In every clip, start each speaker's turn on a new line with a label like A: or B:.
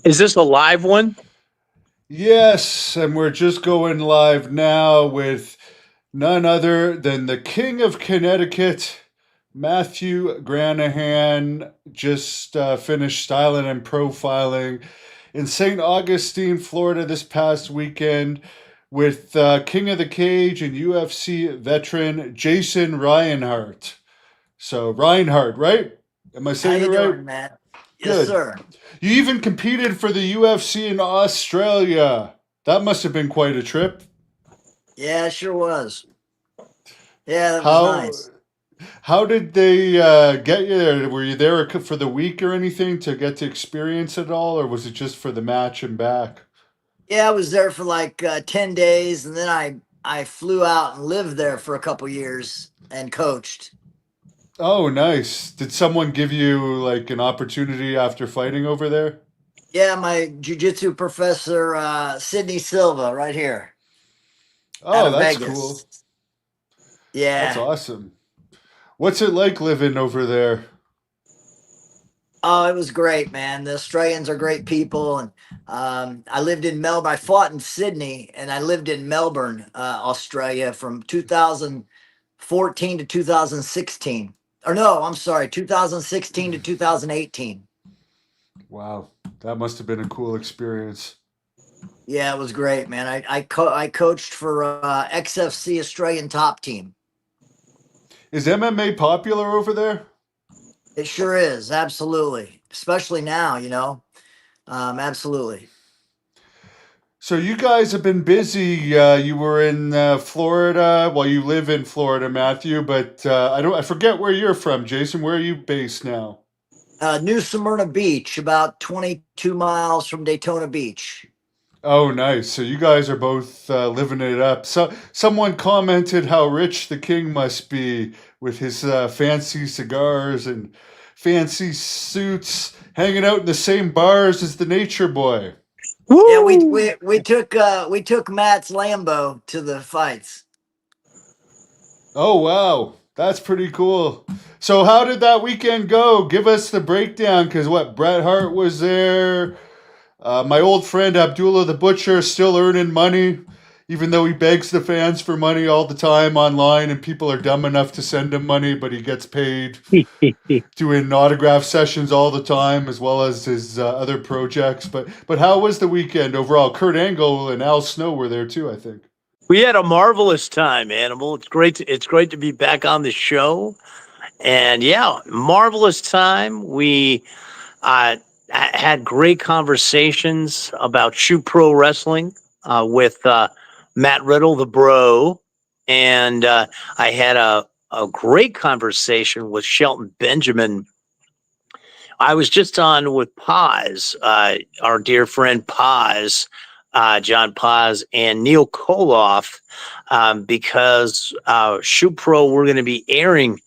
A: Is this a live one?
B: Yes, and we're just going live now with none other than the King of Connecticut, Matthew Granahan. Just finished styling and profiling in St. Augustine, Florida this past weekend with King of the Cage and UFC veteran Jason Reinhardt. So, Reinhardt, right? Am I
C: How
B: saying it
C: you
B: right?
C: doing, Matt? Yes,
B: Good.
C: sir.
B: You even competed for the UFC in Australia. That must have been quite a trip.
C: Yeah, it sure was. Yeah, that was
B: How
C: nice.
B: how did they get you there? Were you there for the week or anything to get to experience it all, or was it just for the match and back?
C: Yeah, I was there for like 10 days, and then I flew out and lived there for a couple years and coached.
B: Oh, nice. Did someone give you like an opportunity after fighting over there?
C: Yeah, my jujitsu professor, Sydney Silva, right here out
B: Oh,
C: of
B: that's
C: Vegas.
B: cool. That's
C: Yeah.
B: awesome. What's it like living over there?
C: Oh, it was great, man. The Australians are great people, and I lived in Melbourne. I fought in Sydney, and I lived in Melbourne, Australia, from 2014 to 2016. Or no, I'm sorry, 2016 to 2018.
B: Wow, that must have been a cool experience.
C: Yeah, it was great, man. I coached for XFC Australian Top Team.
B: Is MMA popular over there?
C: It sure is, absolutely, especially now. Absolutely.
B: So you guys have been busy. You were in Florida. Well, you live in Florida, Matthew. But I don't. I forget where you're from, Jason. Where are you based now?
C: New Smyrna Beach, about 22 miles from Daytona Beach.
B: Oh, nice. So you guys are both living it up. So someone commented how rich the king must be with his fancy cigars and fancy suits, hanging out in the same bars as the Nature Boy.
C: Yeah,
A: Woo!
C: we took Matt's Lambo to the fights.
B: Oh, wow. That's pretty cool. So, how did that weekend go? Give us the breakdown because what? Bret Hart was there. My old friend Abdullah the Butcher is still earning money, even though he begs the fans for money all the time online, and people are dumb enough to send him money, but he gets paid doing autograph sessions all the time, as well as his other projects. But how was the weekend overall? Kurt Angle and Al Snow were there too, I think.
A: We had a marvelous time, Animal. It's great to be back on the show. And yeah, marvelous time. We had great conversations about shoot pro wrestling with Matt Riddle, the bro. And I had a great conversation with Shelton Benjamin. I was just on with Paz, our dear friend Paz, John Paz, and Neil Koloff, because Shoot Pro, we're going to be airing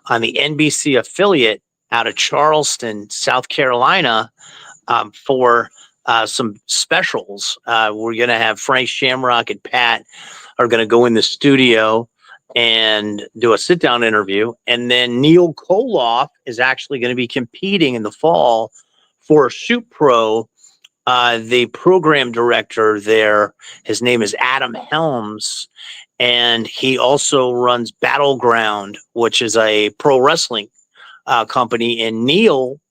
A: on the NBC affiliate out of Charleston, South Carolina, for some specials. We're going to have Frank Shamrock and Pat are going to go in the studio and do a sit down interview. And then Neil Koloff is actually going to be competing in the fall for Shoot Pro. The program director there, his name is Adam Helms, and he also runs Battleground, which is a pro wrestling company. And Neil,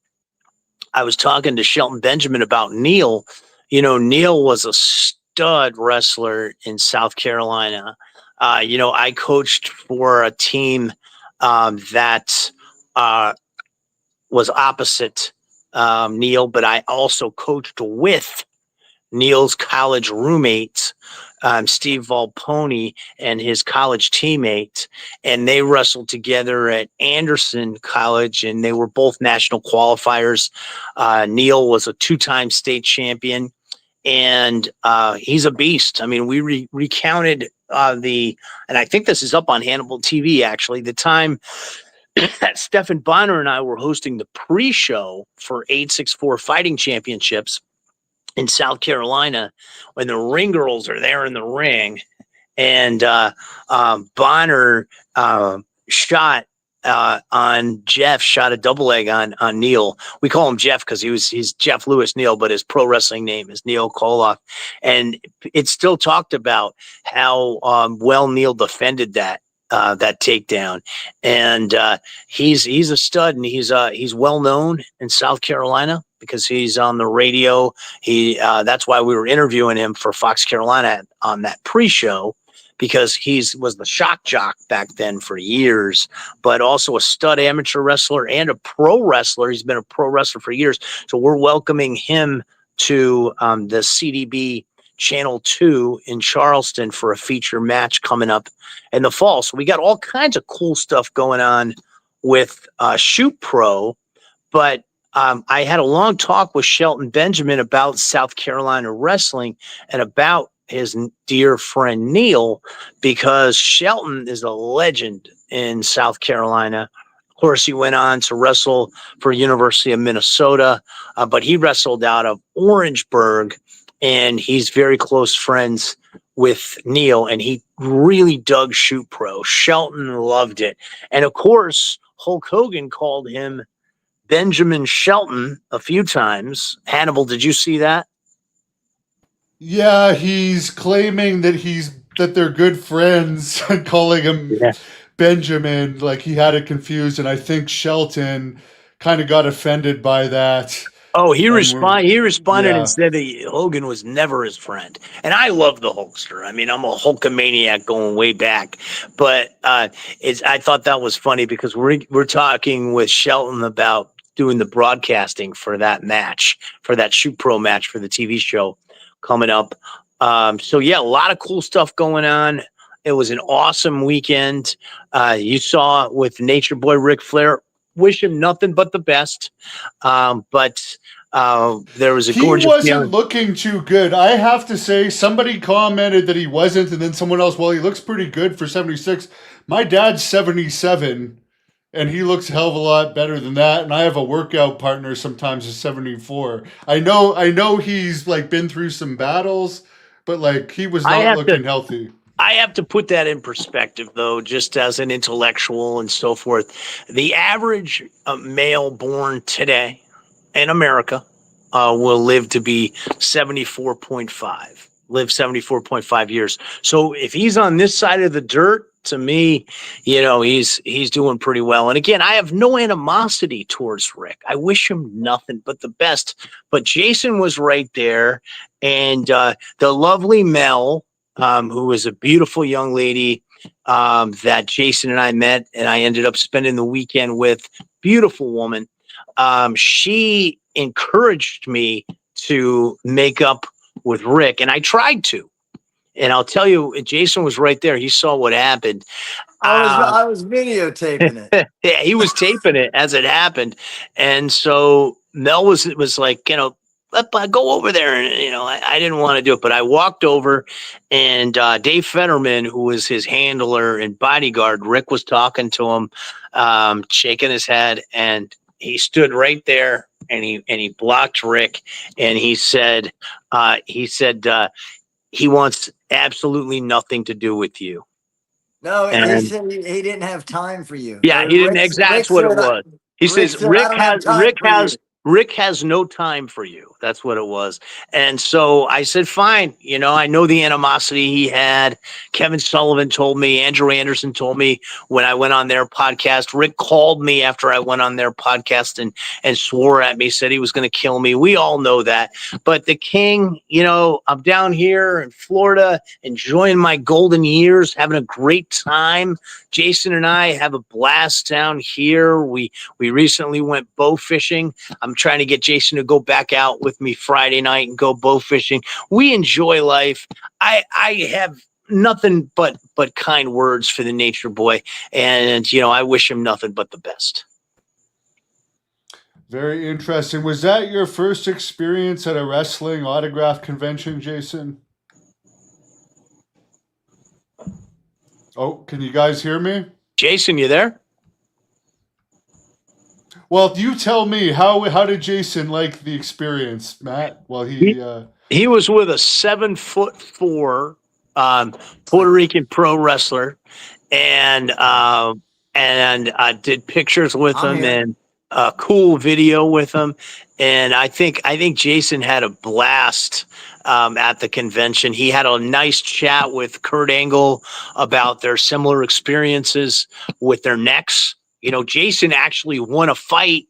A: I was talking to Shelton Benjamin about Neil. Neil was a stud wrestler in South Carolina. I coached for a team that was opposite Neil, but I also coached with Neil's college roommate, Steve Volponi, and his college teammate. And they wrestled together at Anderson College, and they were both national qualifiers. Neil was a two-time state champion, and he's a beast. I mean, we recounted and I think this is up on Hannibal TV, actually, the time that Stephan Bonner and I were hosting the pre-show for 864 Fighting Championships in South Carolina, when the ring girls are there in the ring, and Bonner shot on Jeff, shot a double leg on Neil. We call him Jeff because he's Jeff Lewis Neil, but his pro wrestling name is Neil Koloff. And it's still talked about how well Neil defended that takedown. And he's a stud, and he's well known in South Carolina because he's on the radio. That's why we were interviewing him for Fox Carolina on that pre-show, because he was the shock jock back then for years, but also a stud amateur wrestler and a pro wrestler. He's been a pro wrestler for years. So we're welcoming him to the CDB Channel 2 in Charleston for a feature match coming up in the fall. So we got all kinds of cool stuff going on with Shoot Pro, but I had a long talk with Shelton Benjamin about South Carolina wrestling and about his dear friend Neil, because Shelton is a legend in South Carolina. Of course, he went on to wrestle for University of Minnesota, but he wrestled out of Orangeburg, and he's very close friends with Neil, and he really dug Shoot Pro. Shelton loved it. And of course, Hulk Hogan called him Benjamin Shelton a few times. Hannibal, did you see that?
B: Yeah, he's claiming that they're good friends and calling him Benjamin, like he had it confused, and I think Shelton kind of got offended by that.
A: Oh, he responded and said that Hogan was never his friend. And I love the Hulkster. I mean, I'm a Hulkamaniac going way back. But I thought that was funny because we're talking with Shelton about doing the broadcasting for that match, for that Shoot Pro match for the TV show coming up. So yeah, a lot of cool stuff going on. It was an awesome weekend. You saw with Nature Boy Ric Flair. Wish him nothing but the best. But there was a gorgeous. He
B: wasn't looking too good. I have to say, somebody commented that he wasn't, and then someone else, well, he looks pretty good for 76. My dad's 77. And he looks a hell of a lot better than that. And I have a workout partner sometimes who's 74. I know he's like been through some battles, but like he was not looking healthy.
A: I have to put that in perspective, though, just as an intellectual and so forth. The average male born today in America will live to be 74.5 years. So if he's on this side of the dirt, to me, he's doing pretty well. And again, I have no animosity towards Rick. I wish him nothing but the best. But Jason was right there, and the lovely Mel, who was a beautiful young lady that Jason and I met, and I ended up spending the weekend with. Beautiful woman. She encouraged me to make up with Rick, and I tried to. And I'll tell you, Jason was right there. He saw what happened.
C: I was videotaping it.
A: Yeah, he was taping it as it happened. And so Mel was like, go over there. And, I didn't want to do it, but I walked over, and Dave Fetterman, who was his handler and bodyguard, Rick was talking to him, shaking his head, and he stood right there, and he blocked Rick, and he said, he wants absolutely nothing to do with you.
C: No, he said he didn't have time for you.
A: Yeah, he didn't. Exactly, that's what it was. He says Rick has no time for you. That's what it was. And so I said, fine. I know the animosity he had. Kevin Sullivan told me, Andrew Anderson told me when I went on their podcast. Rick called me after I went on their podcast and swore at me, said he was going to kill me. We all know that. But the King, I'm down here in Florida, enjoying my golden years, having a great time. Jason and I have a blast down here. We recently went bow fishing. I'm trying to get Jason to go back out with me Friday night and go bow fishing. We enjoy life. I have nothing but kind words for the Nature Boy, and I wish him nothing but the best.
B: Very interesting. Was that your first experience at a wrestling autograph convention, Jason? Oh, can you guys hear me?
A: Jason, you there?
B: Well, you tell me, how did Jason like the experience, Matt? Well,
A: he was with a 7'4" Puerto Rican pro wrestler, and and I did pictures with
C: I'm
A: him
C: here.
A: and a cool video with him. And I think Jason had a blast at the convention. He had a nice chat with Kurt Angle about their similar experiences with their necks. You know, Jason actually won a fight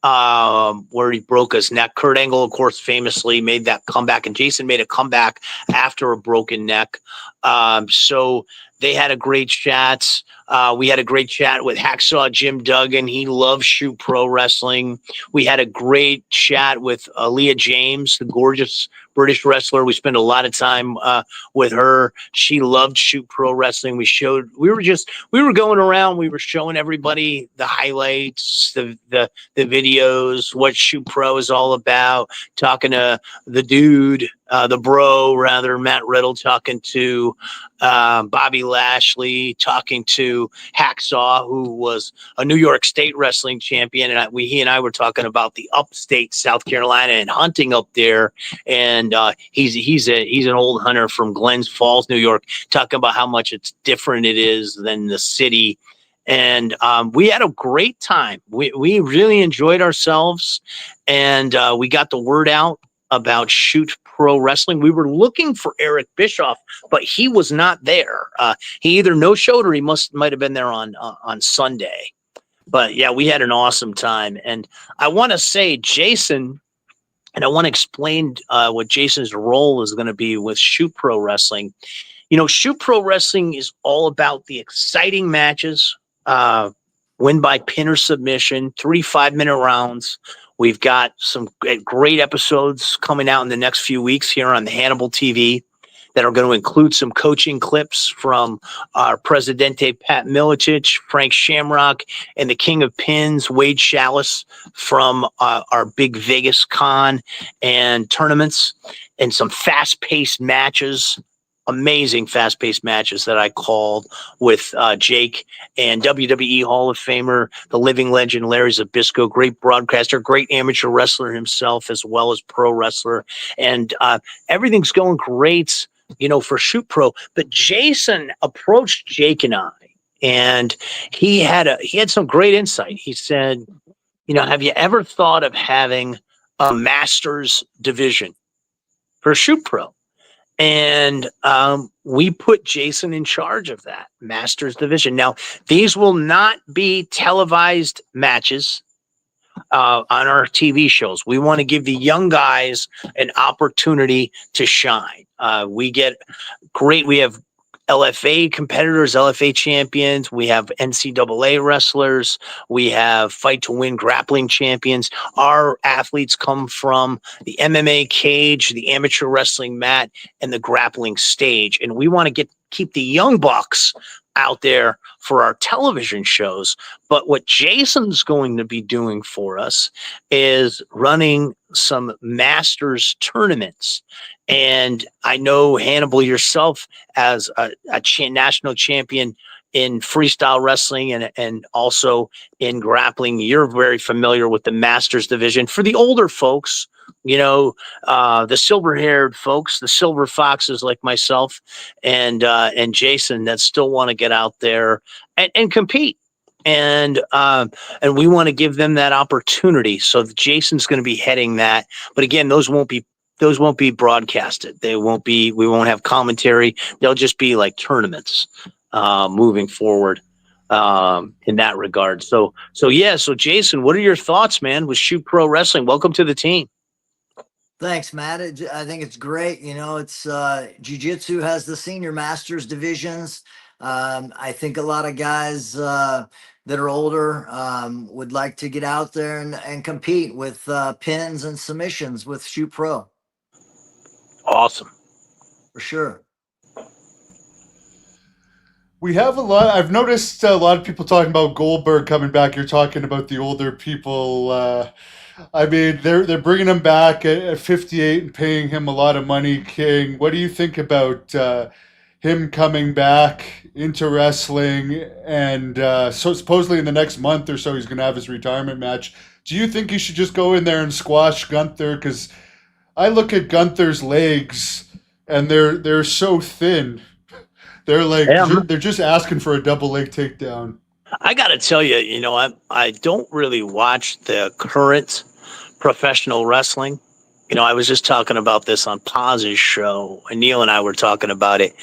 A: where he broke his neck. Kurt Angle, of course, famously made that comeback, and Jason made a comeback after a broken neck. So they had a great chat. We had a great chat with Hacksaw Jim Duggan. He loves Shoot Pro Wrestling. We had a great chat with Leah James, the gorgeous British wrestler. We spent a lot of time with her. She loved Shoot Pro Wrestling. We were going around. We were showing everybody the highlights, the videos, what Shoot Pro is all about, talking to the dude, the bro, rather, Matt Riddle, talking to Bobby Lashley, talking to Hacksaw, who was a New York State wrestling champion. And he and I were talking about the upstate South Carolina and hunting up there. And he's an old hunter from Glens Falls, New York, talking about how much it's different it is than the city. And we had a great time. We really enjoyed ourselves, and we got the word out about Shoot Pro Wrestling. We were looking for Eric Bischoff, but he was not there. He either no-showed or he might have been there on Sunday. But yeah, we had an awesome time. And I want to say, Jason, and I want to explain what Jason's role is going to be with Shoot Pro Wrestling. You know, Shoot Pro Wrestling is all about the exciting matches, win by pin or submission, 3 5-minute rounds. We've got some great episodes coming out in the next few weeks here on the Hannibal TV that are going to include some coaching clips from our Presidente Pat Milicic, Frank Shamrock, and the King of Pins, Wade Chalice, from our big Vegas con and tournaments, and some fast-paced matches. Amazing fast-paced matches that I called with Jake and WWE Hall of Famer, the living legend Larry Zbyszko, great broadcaster, great amateur wrestler himself, as well as pro wrestler. And everything's going great, you know, for Shoot Pro. But Jason approached Jake and I, and he had some great insight. He said, you know, have you ever thought of having a Masters division for Shoot Pro? And we put Jason in charge of that Masters division. Now, these will not be televised matches on our TV shows. We want to give the young guys an opportunity to shine. We have LFA competitors, LFA champions. We have NCAA wrestlers. We have Fight to Win grappling champions. Our athletes come from the MMA cage, the amateur wrestling mat, and the grappling stage. And we want to keep the young bucks out there for our television shows. But what Jason's going to be doing for us is running some Masters tournaments. And I know, Hannibal, yourself as a national champion in freestyle wrestling and also in grappling, you're very familiar with the Masters division. For the older folks, you know, the silver-haired folks, the silver foxes like myself and Jason that still want to get out there and compete. And we want to give them that opportunity. So Jason's going to be heading that. But again, those won't be broadcasted. We won't have commentary. They'll just be like tournaments moving forward in that regard. So Jason, what are your thoughts, man, with Shoot Pro Wrestling? Welcome to the team.
C: Thanks, Matt. I think it's great. You know, it's Jiu-Jitsu has the senior masters divisions. I think a lot of guys that are older would like to get out there and compete with pins and submissions with Shoot Pro.
A: Awesome.
C: For sure.
B: We have a lot. I've noticed a lot of people talking about Goldberg coming back. You're talking about the older people. I mean, they're bringing him back at 58 and paying him a lot of money. King, what do you think about him coming back into wrestling? And so supposedly in the next month or so, he's going to have his retirement match. Do you think he should just go in there and squash Gunther? Because I look at Gunther's legs, and they're so thin. They're like they're just asking for a double leg takedown.
A: I got to tell you, I don't really watch the current professional wrestling. I was just talking about this on Paz's show, and Neil and I were talking about it.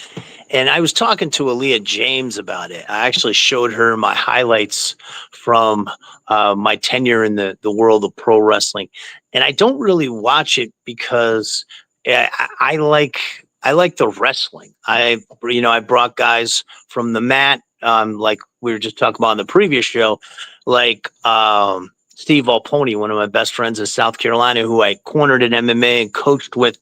A: And I was talking to Aaliyah James about it. I actually showed her my highlights from my tenure in the world of pro wrestling. And I don't really watch it because I like the wrestling. I brought guys from the mat, like we were just talking about in the previous show, like Steve Volponi, one of my best friends in South Carolina, who I cornered in MMA and coached with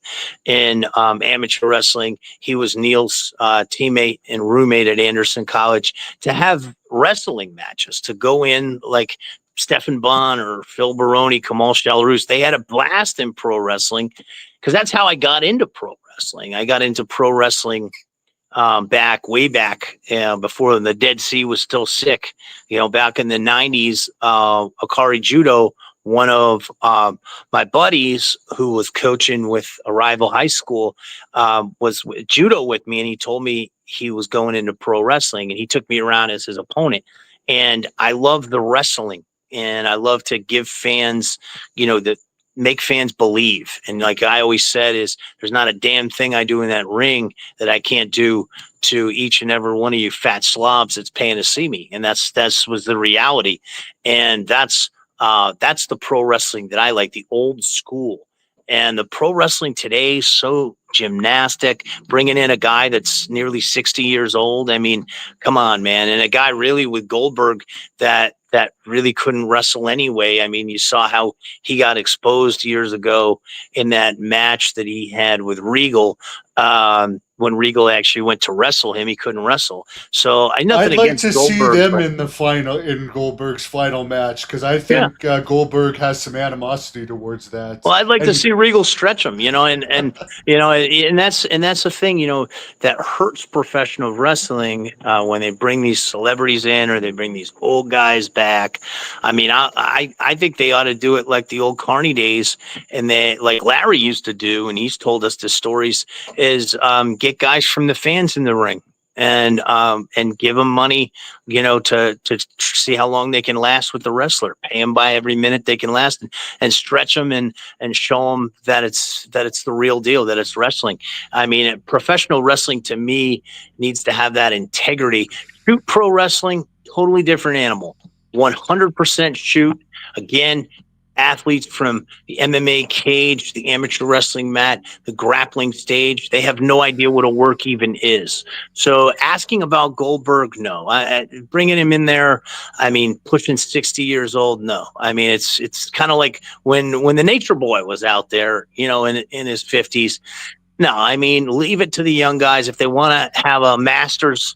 A: in amateur wrestling. He was Neil's teammate and roommate at Anderson College. To have wrestling matches, to go in like Stephen Bond or Phil Baroni, Kamal Shalroos, they had a blast in pro wrestling because that's how I got into pro wrestling. I got into pro wrestling way back before the Dead Sea was still sick. Back in the 90s, Akari Judo, one of my buddies who was coaching with a rival high school, was judo with me, and he told me he was going into pro wrestling, and he took me around as his opponent. And I love the wrestling, and I love to give fans, make fans believe. And like I always said, is there's not a damn thing I do in that ring that I can't do to each and every one of you fat slobs that's paying to see me. And that's was the reality. And that's the pro wrestling that I like, the old school. And the pro wrestling today is so gymnastic, bringing in a guy that's nearly 60 years old. I mean, come on, man. And a guy really with Goldberg that really couldn't wrestle anyway. I mean, you saw how he got exposed years ago in that match that he had with Regal. When Regal actually went to wrestle him, he couldn't wrestle. So
B: I'd like to see them in the final, in Goldberg's final match, because I think Goldberg has some animosity towards that.
A: Well, I'd like to see Regal stretch him, and that's the thing, that hurts professional wrestling when they bring these celebrities in or they bring these old guys back. I mean, I think they ought to do it like the old Carney days, and they like Larry used to do, and he's told us the stories, is get guys from the fans in the ring and give them money, to see how long they can last with the wrestler. Pay them by every minute they can last, and stretch them and show them that it's the real deal, that it's wrestling. I mean, professional wrestling to me needs to have that integrity. Shoot pro wrestling, totally different animal. 100% shoot. Again, athletes from the MMA cage, the amateur wrestling mat, the grappling stage, they have no idea what a work even is. So asking about Goldberg, no. Bringing him in there, I mean, pushing 60 years old, no. I mean, it's kind of like when the Nature Boy was out there, in his 50s. No, I mean, leave it to the young guys. If they want to have a Masters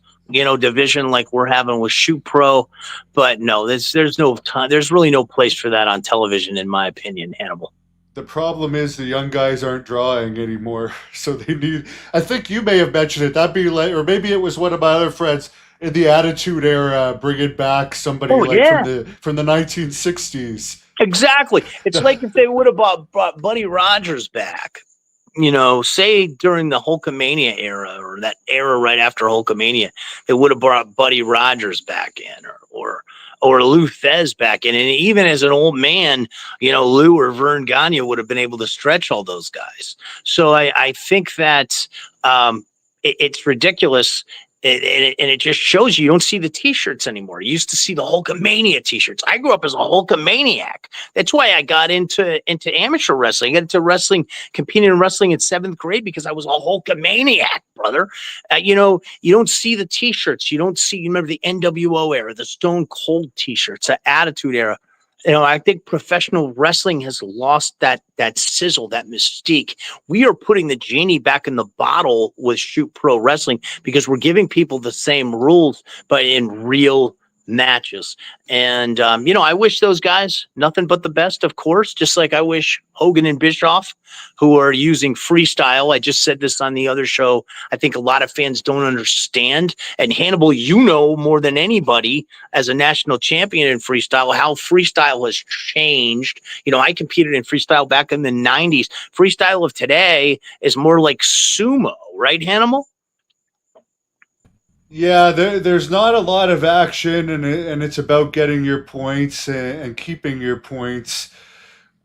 A: division like we're having with Shoot Pro, but no, there's no time. There's really no place for that on television, in my opinion, Hannibal.
B: The problem is the young guys aren't drawing anymore, so they need. I think you may have mentioned it. That'd be like, or maybe it was one of my other friends in the Attitude Era, bringing back somebody from the 1960s.
A: Exactly. It's like if they would have brought Buddy Rogers back. Say during the Hulkamania era, or that era right after Hulkamania, they would have brought Buddy Rogers back in, or Lou Thez back in. And even as an old man, Lou or Vern Gagne would have been able to stretch all those guys. So I think that it's ridiculous. And it just shows you don't see the T-shirts anymore. You used to see the Hulkamania T-shirts. I grew up as a Hulkamaniac. That's why I got into amateur wrestling. I got into wrestling, competing in wrestling in 7th grade because I was a Hulkamaniac, brother. You don't see the T-shirts. You remember the NWO era, the Stone Cold T-shirts, the Attitude Era. I think professional wrestling has lost that sizzle, that mystique. We are putting the genie back in the bottle with Shoot Pro Wrestling because we're giving people the same rules, but in real matches. And, I wish those guys nothing but the best, of course, just like I wish Hogan and Bischoff, who are using freestyle. I just said this on the other show. I think a lot of fans don't understand. And Hannibal, more than anybody as a national champion in freestyle, how freestyle has changed. I competed in freestyle back in the 90s. Freestyle of today is more like sumo, right, Hannibal?
B: Yeah, there's not a lot of action, and it's about getting your points and keeping your points.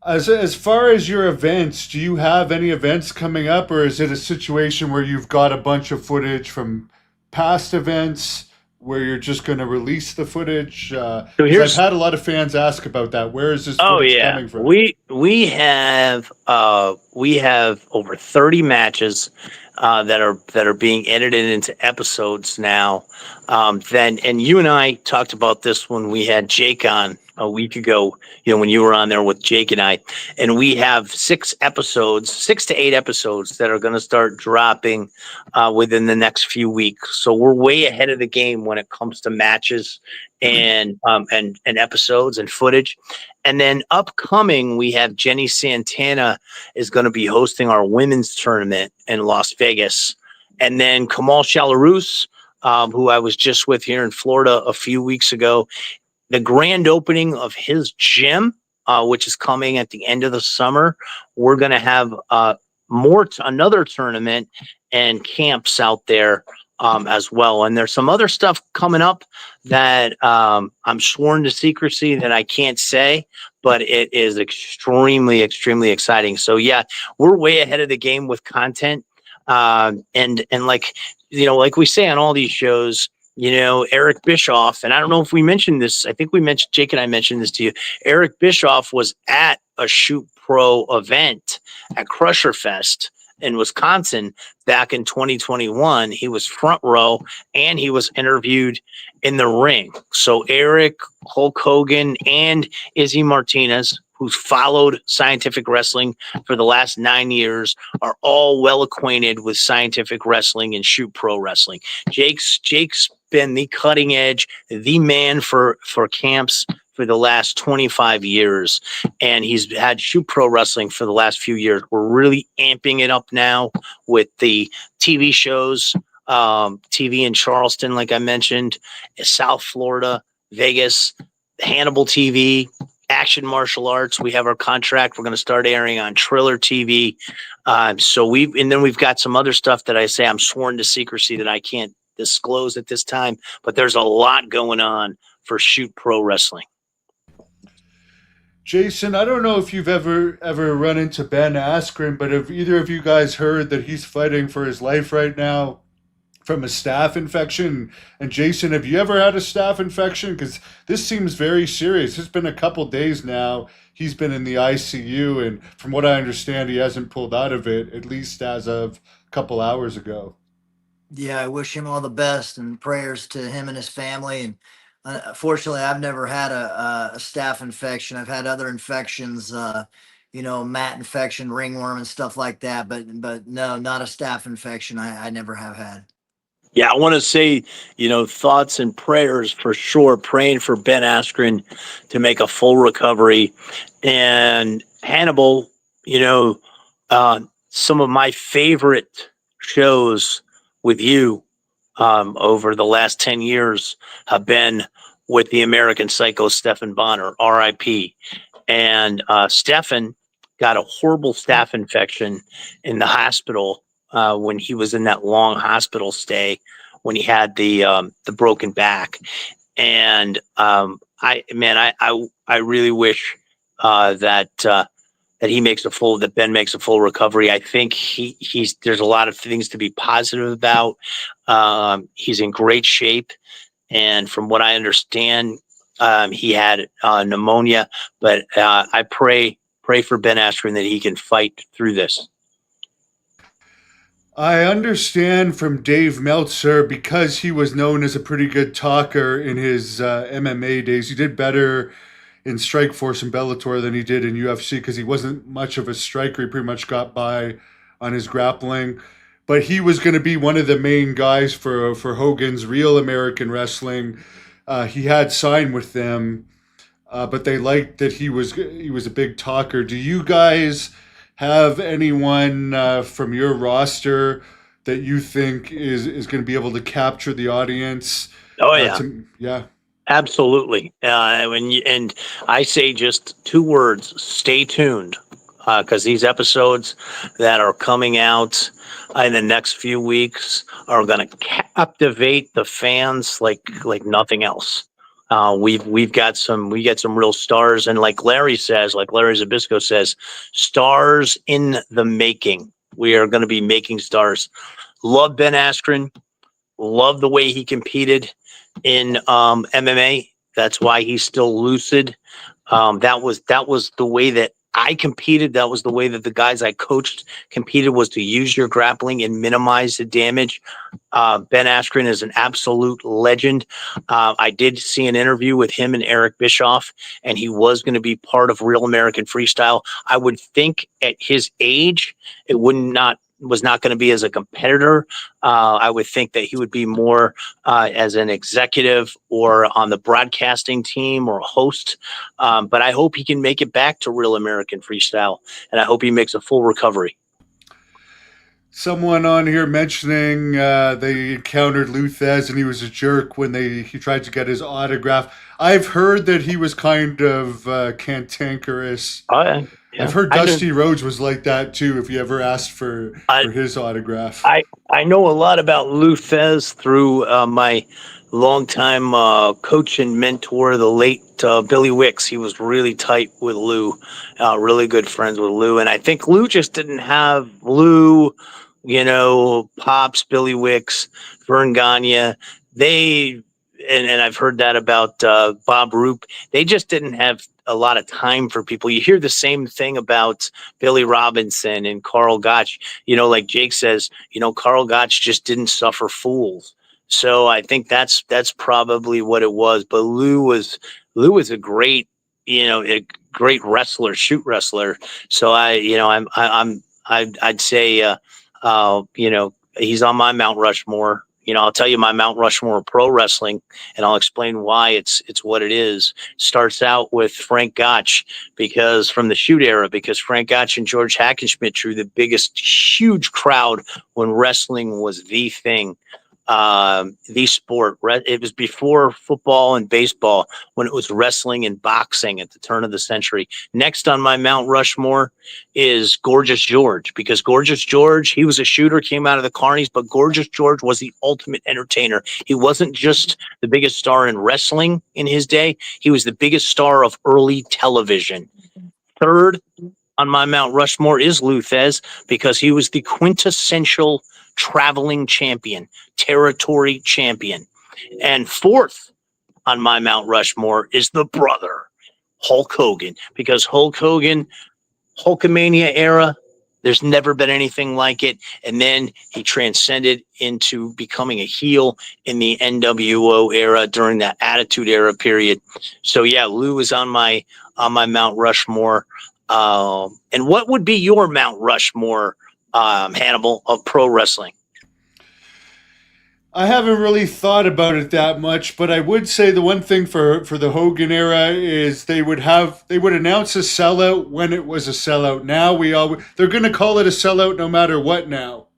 B: As far as your events, do you have any events coming up, or is it a situation where you've got a bunch of footage from past events where you're just going to release the footage?
A: So
B: Because I've
A: here's
B: had a lot of fans ask about that. Where is this
A: Oh
B: footage
A: yeah,
B: coming from?
A: we have over 30 matches that are being edited into episodes now. Then and you and I talked about this when we had Jake on a week ago. When you were on there with Jake and I, and we have 6 episodes, 6 to 8 episodes that are going to start dropping within the next few weeks. So we're way ahead of the game when it comes to matches and episodes and footage. And then upcoming, we have Jenny Santana is going to be hosting our women's tournament in Las Vegas. And then Kamal Shalarus, who I was just with here in Florida a few weeks ago, the grand opening of his gym, which is coming at the end of the summer. We're going to have another tournament and camps out there as well. And there's some other stuff coming up that I'm sworn to secrecy that I can't say, but it is extremely, extremely exciting. So yeah, we're way ahead of the game with content. And like we say on all these shows, Eric Bischoff, and I don't know if we mentioned this. I think Jake and I mentioned this to you. Eric Bischoff was at a Shoot Pro event at Crusher Fest in Wisconsin back in 2021. He was front row and he was interviewed in the ring. So Eric, Hulk Hogan, and Izzy Martinez, who's followed scientific wrestling for the last 9 years, are all well acquainted with scientific wrestling and Shoot Pro wrestling. Jake's been the cutting edge, the man for camps for the last 25 years. And he's had Shoot Pro wrestling for the last few years. We're really amping it up now with the TV shows, TV in Charleston, like I mentioned, South Florida, Vegas, Hannibal TV, Action Martial Arts. We have our contract. We're going to start airing on Triller TV. And then we've got some other stuff that I say I'm sworn to secrecy that I can't disclose at this time, but there's a lot going on for Shoot Pro wrestling.
B: Jason, I don't know if you've ever run into Ben Askren, but have either of you guys heard that he's fighting for his life right now from a staph infection? And Jason, have you ever had a staph infection? Because this seems very serious. It's been a couple days now. He's been in the ICU, and from what I understand, he hasn't pulled out of it, at least as of a couple hours ago.
C: Yeah, I wish him all the best and prayers to him and his family. And fortunately, I've never had a staph infection. I've had other infections, mat infection, ringworm, and stuff like that. But no, not a staph infection. I never have had.
A: Yeah, I want to say, thoughts and prayers for sure, praying for Ben Askren to make a full recovery. And Hannibal, some of my favorite shows with you over the last 10 years have been with the American Psycho Stephan Bonner, RIP. And Stephan got a horrible staph infection in the hospital when he was in that long hospital stay when he had the broken back. And I really wish that Ben makes a full recovery. I think there's a lot of things to be positive about. He's in great shape, and from what I understand, he had pneumonia. But I pray for Ben Askren that he can fight through this.
B: I understand from Dave Meltzer, because he was known as a pretty good talker in his MMA days. He did better in Strikeforce and Bellator than he did in UFC because he wasn't much of a striker. He pretty much got by on his grappling. But he was going to be one of the main guys for Hogan's Real American Wrestling. He had signed with them, but they liked that he was a big talker. Do you guys have anyone from your roster that you think is going to be able to capture the audience?
A: Oh yeah,
B: yeah,
A: absolutely. And I say just 2 words: stay tuned. because these episodes that are coming out in the next few weeks are going to captivate the fans like nothing else. We get some real stars, and like Larry Zabisco says, stars in the making. We are going to be making stars. Love Ben Askren. Love the way he competed in MMA. That's why he's still lucid. That was the way that I competed. That was the way that the guys I coached competed, was to use your grappling and minimize the damage. Ben Askren is an absolute legend. I did see an interview with him and Eric Bischoff, and he was going to be part of Real American Freestyle. I would think at his age, it was not going to be as a competitor. I would think that he would be more as an executive or on the broadcasting team or a host. But I hope he can make it back to Real American Freestyle, and I hope he makes a full recovery.
B: Someone on here mentioning they encountered Lou Thesz and he was a jerk when he tried to get his autograph. I've heard that he was kind of cantankerous.
A: Yeah.
B: I've heard Dusty Rhodes was like that too. If you ever asked for his autograph,
A: I know a lot about Lou Thesz through my longtime coach and mentor, the late Billy Wicks. He was really tight with Lou, really good friends with Lou, and I think Lou just didn't have Pops, Billy Wicks, Vern Gagne. And I've heard that about Bob Roop. They just didn't have a lot of time for people. You hear the same thing about Billy Robinson and Carl Gotch. Like Jake says, Carl Gotch just didn't suffer fools. So I think that's probably what it was. But Lou was a great, a great wrestler, shoot wrestler. So I'd say, he's on my Mount Rushmore. I'll tell you my Mount Rushmore of pro wrestling, and I'll explain why it's what it is. Starts out with Frank Gotch, because from the shoot era, because Frank Gotch and George Hackenschmidt drew the biggest, huge crowd when wrestling was the thing. The sport. It was before football and baseball, when it was wrestling and boxing at the turn of the century. Next on my Mount Rushmore is Gorgeous George, because Gorgeous George, he was a shooter, came out of the Carnies, but Gorgeous George was the ultimate entertainer. He wasn't just the biggest star in wrestling in his day, he was the biggest star of early television. Third on my Mount Rushmore is Lou Thesz, because he was the quintessential traveling champion, territory champion. And fourth on my Mount Rushmore is the brother, Hulk Hogan, because Hulk Hogan, Hulkamania era, there's never been anything like it. And then he transcended into becoming a heel in the NWO era during that Attitude Era period. So yeah, Lou is on my Mount Rushmore. And what would be your Mount Rushmore, Hannibal, of pro wrestling?
B: I haven't really thought about it that much, but I would say the one thing for the Hogan era is they would announce a sellout when it was a sellout. Now they're going to call it a sellout no matter what now.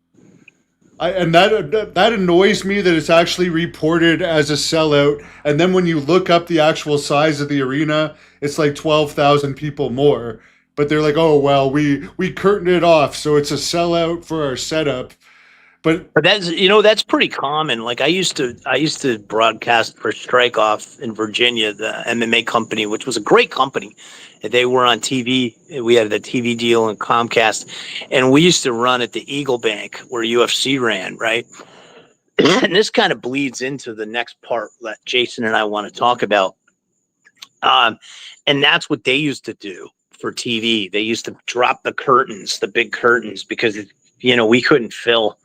B: And that annoys me that it's actually reported as a sellout, and then when you look up the actual size of the arena, it's like 12,000 people more. But they're like, oh well, we curtained it off, so it's a sellout for our setup. But
A: that's pretty common. Like I used to broadcast for Strike Off in Virginia, the MMA company, which was a great company. They were on TV. We had the TV deal in Comcast, and we used to run at the Eagle Bank where UFC ran, right? And this kind of bleeds into the next part that Jason and I want to talk about. And that's what they used to do for TV. They used to drop the curtains, the big curtains, because we couldn't fill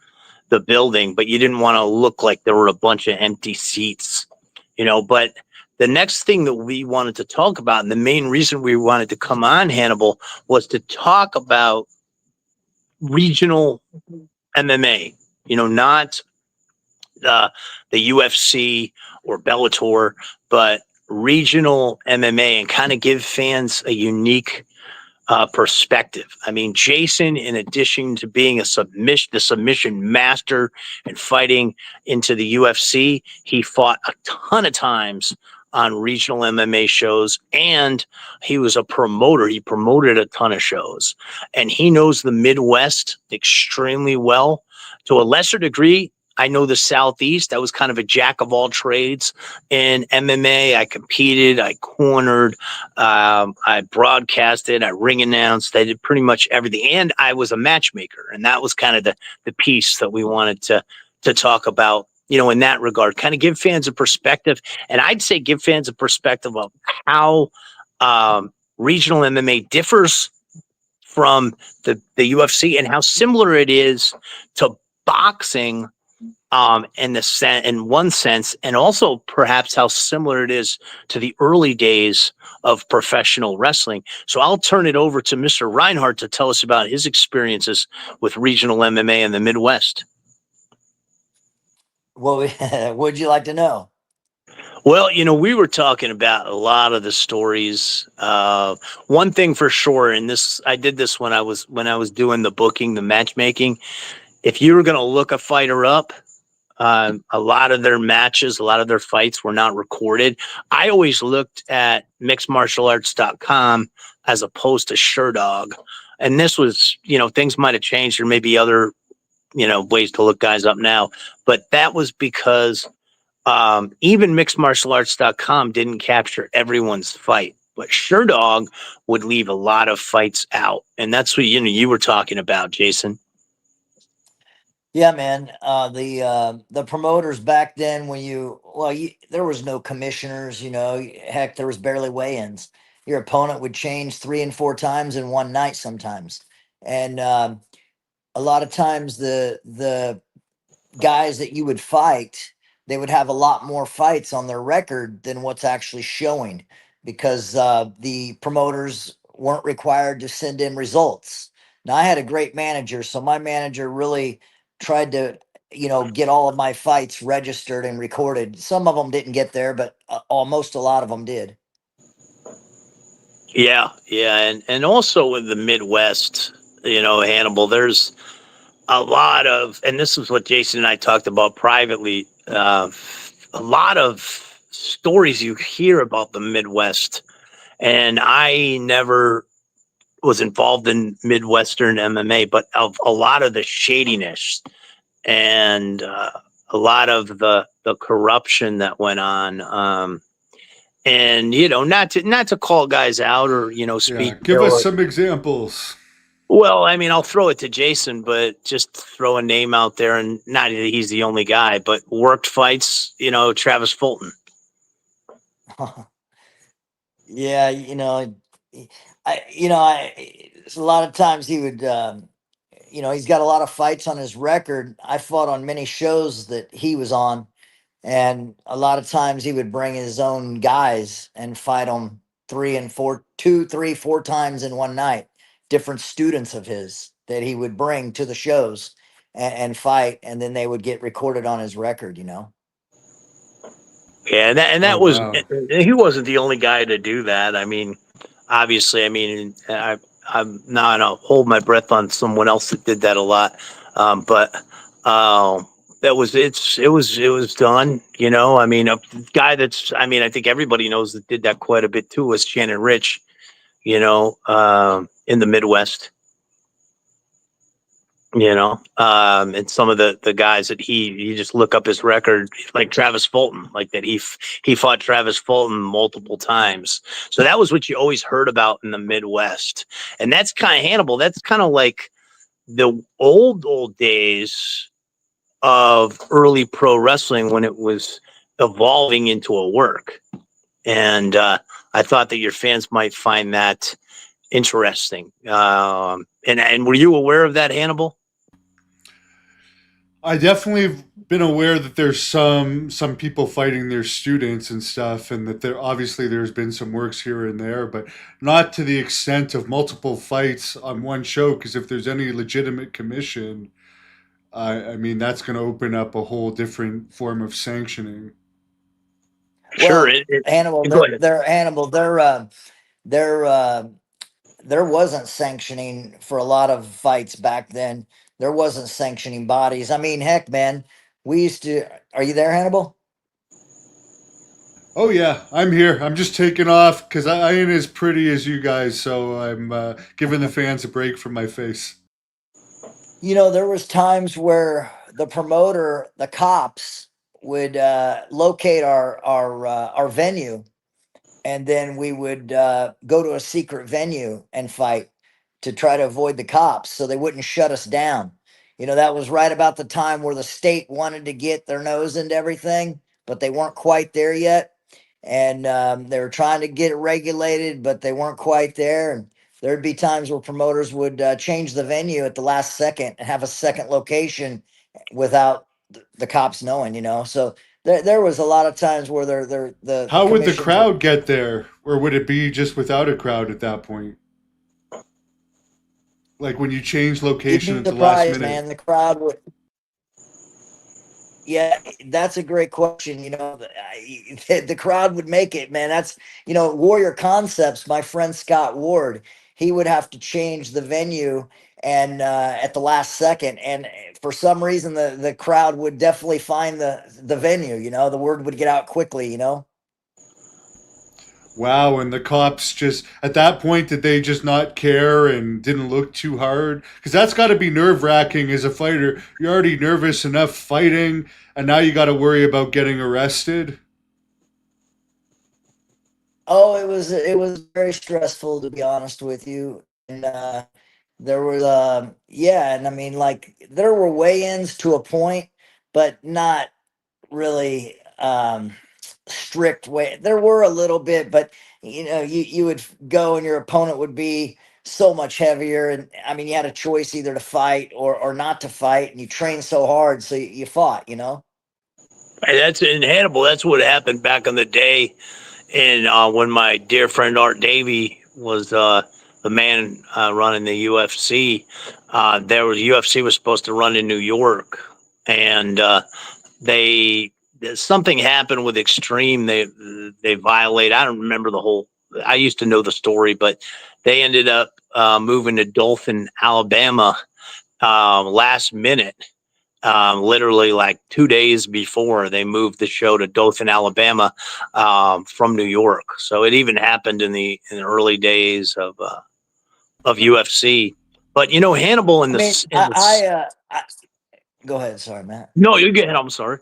A: the building, but you didn't want to look like there were a bunch of empty seats, but the next thing that we wanted to talk about, and the main reason we wanted to come on, Hannibal, was to talk about regional MMA, not the UFC or Bellator, but regional MMA, and kind of give fans a unique perspective. I mean, Jason, in addition to being the submission master and fighting into the UFC, he fought a ton of times on regional MMA shows, and he was a promoter. He promoted a ton of shows, and he knows the Midwest extremely well. To a lesser degree, I know the Southeast. I was kind of a jack of all trades in MMA. I competed, I cornered, I broadcasted, I ring announced. I did pretty much everything, and I was a matchmaker, and that was kind of the piece that we wanted to talk about. In that regard, kind of give fans a perspective, and I'd say give fans a perspective of how regional MMA differs from the UFC and how similar it is to boxing in one sense, and also perhaps how similar it is to the early days of professional wrestling. So I'll turn it over to Mr. Reinhardt to tell us about his experiences with regional MMA in the Midwest.
C: Well, would you like to know?
A: Well, we were talking about a lot of the stories. One thing for sure, and I did this when I was doing the booking, the matchmaking. If you were going to look a fighter up, a lot of their matches, a lot of their fights were not recorded. I always looked at mixedmartialarts.com as opposed to Sherdog. And this was, things might have changed. There may be other, ways to look guys up now. But that was because even mixedmartialarts.com didn't capture everyone's fight. But Sherdog would leave a lot of fights out. And that's what, you were talking about, Jason.
C: Yeah, man. The promoters back then, there was no commissioners. Heck, there was barely weigh-ins. Your opponent would change 3 and 4 times in one night sometimes, and a lot of times the guys that you would fight, they would have a lot more fights on their record than what's actually showing, because the promoters weren't required to send in results. Now, I had a great manager, so my manager really tried to get all of my fights registered and recorded. Some of them didn't get there, but almost a lot of them did.
A: Yeah, and also in the Midwest, Hannibal, there's a lot of, and this is what Jason and I talked about privately, a lot of stories you hear about the Midwest, and I never was involved in Midwestern MMA, but of a lot of the shadiness and a lot of the corruption that went on. And not to call guys out or speak.
B: Give us some examples.
A: Well, I mean, I'll throw it to Jason, but just throw a name out there, and not that he's the only guy, but worked fights. Travis Fulton.
C: Yeah, a lot of times he would. He's got a lot of fights on his record. I fought on many shows that he was on, and a lot of times he would bring his own guys and fight them 3 and 4, 2, 3, 4 times in one night. Different students of his that he would bring to the shows and fight, and then they would get recorded on his record.
A: Yeah, and that
B: Oh,
A: was
B: wow.
A: he wasn't the only guy to do that. I mean, obviously, I'm not gonna hold my breath on someone else that did that a lot, but it was done. I mean, a guy I think everybody knows that did that quite a bit too was Shannon Rich. In the Midwest. And some of the guys that you just look up his record, like Travis Fulton, like that he fought Travis Fulton multiple times. So that was what you always heard about in the Midwest. And that's kind of Hannibal. That's kind of like the old days of early pro wrestling when it was evolving into a work. And I thought that your fans might find that interesting. And were you aware of that, Hannibal?
B: I definitely have been aware that there's some people fighting their students and stuff, and that there's been some works here and there, but not to the extent of multiple fights on one show. Because if there's any legitimate commission, I mean that's going to open up a whole different form of sanctioning.
A: Sure.
C: Well, Hannibal,
A: Go ahead.
C: they're Hannibal. There wasn't sanctioning for a lot of fights back then. There wasn't sanctioning bodies. I mean, heck, man, we used to. Are you there, Hannibal?
B: Oh yeah, I'm here. I'm just taking off because I ain't as pretty as you guys, so I'm giving the fans a break from my face.
C: There was times where the promoter, the cops, would locate our venue, and then we would go to a secret venue and fight to try to avoid the cops so they wouldn't shut us down. That was right about the time where the state wanted to get their nose into everything, but they weren't quite there yet. And they were trying to get it regulated, but they weren't quite there. And there'd be times where promoters would change the venue at the last second and have a second location without the cops knowing. So there was a lot of times where the
B: How would the
C: commissions would.
B: crowd get there, or would it be just without a crowd at that point? Like when you change
C: You'd
B: location
C: be
B: at the last
C: surprised,
B: minute.
C: man. The crowd would. Yeah, that's a great question. The crowd would make it, man. That's Warrior Concepts. My friend Scott Ward, he would have to change the venue and at the last second, and for some reason the crowd would definitely find the venue. The word would get out quickly.
B: Wow, and the cops just at that point did they just not care and didn't look too hard? Because that's got to be nerve wracking as a fighter. You're already nervous enough fighting, and now you got to worry about getting arrested.
C: Oh, it was very stressful, to be honest with you. And there was yeah, and I mean, like, there were weigh-ins to a point, but not really strict way. There were a little bit, but you would go and your opponent would be so much heavier, and I mean, you had a choice either to fight or not to fight, and you trained so hard, so you fought.
A: And that's in Hannibal. That's what happened back in the day. And when my dear friend Art Davey was the man running the UFC, UFC was supposed to run in New York, and they something happened with Extreme. They violate. I don't remember the whole. I used to know the story, but they ended up moving to Dothan, Alabama, last minute, literally like 2 days before they moved the show to Dothan, Alabama, from New York. So it even happened in the early days of UFC. But Hannibal
C: I mean, I go ahead. Sorry, Matt.
A: no, you get it. I'm sorry.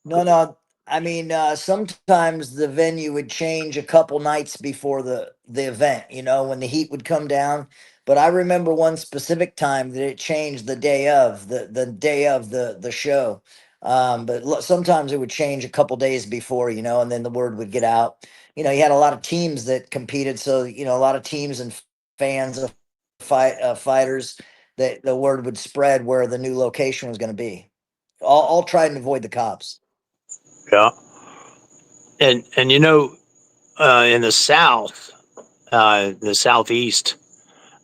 C: No, no. I mean, sometimes the venue would change a couple nights before the event, when the heat would come down. But I remember one specific time that it changed the day of the day of the show. But sometimes it would change a couple days before, and then the word would get out. You had a lot of teams that competed, so a lot of teams and fans of fighters that the word would spread where the new location was going to be. All try and avoid the cops.
A: Yeah, and in the southeast,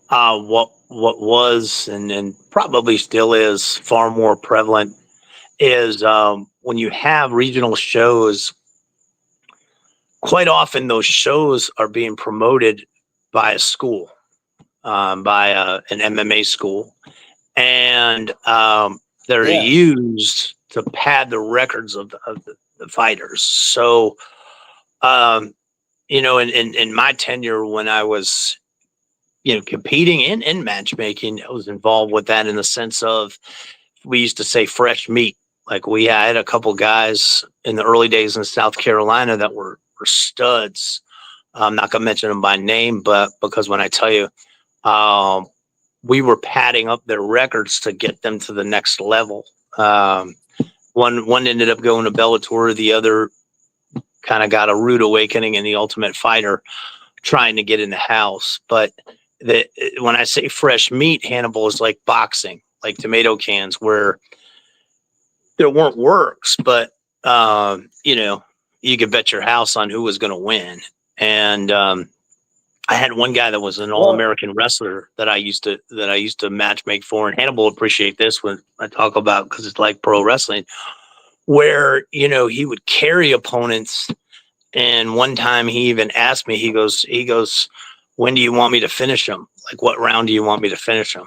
A: what was and probably still is far more prevalent is when you have regional shows. Quite often, those shows are being promoted by a school, by an MMA school, and they're
C: Yeah.
A: used to pad the records of the fighters. So, um, in my tenure when I was competing in matchmaking, I was involved with that in the sense of we used to say fresh meat. Like we had a couple guys in the early days in South Carolina that were studs. I'm not gonna mention them by name, but because when I tell you, um, we were padding up their records to get them to the next level. Um, one ended up going to Bellator, the other kind of got a rude awakening in the Ultimate Fighter, trying to get in the house. But when I say fresh meat, Hannibal is like boxing, like tomato cans, where there weren't works, but you could bet your house on who was going to win. And I had one guy that was an
C: Well,
A: all-American wrestler that I used to match make for, and Hannibal will appreciate this when I talk about because it's like pro wrestling, where he would carry opponents. And one time he even asked me, he goes, when do you want me to finish them? Like, what round do you want me to finish them?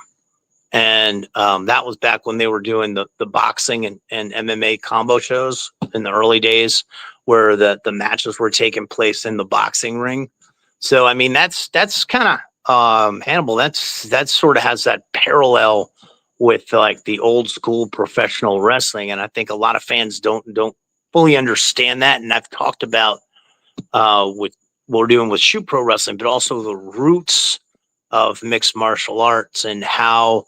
A: And that was back when they were doing the boxing and MMA combo shows in the early days, where the matches were taking place in the boxing ring. So I mean, that's kind of Hannibal. That sort of has that parallel with like the old school professional wrestling, and I think a lot of fans don't fully understand that. And I've talked about with what we're doing with Shoot Pro Wrestling, but also the roots of mixed martial arts and how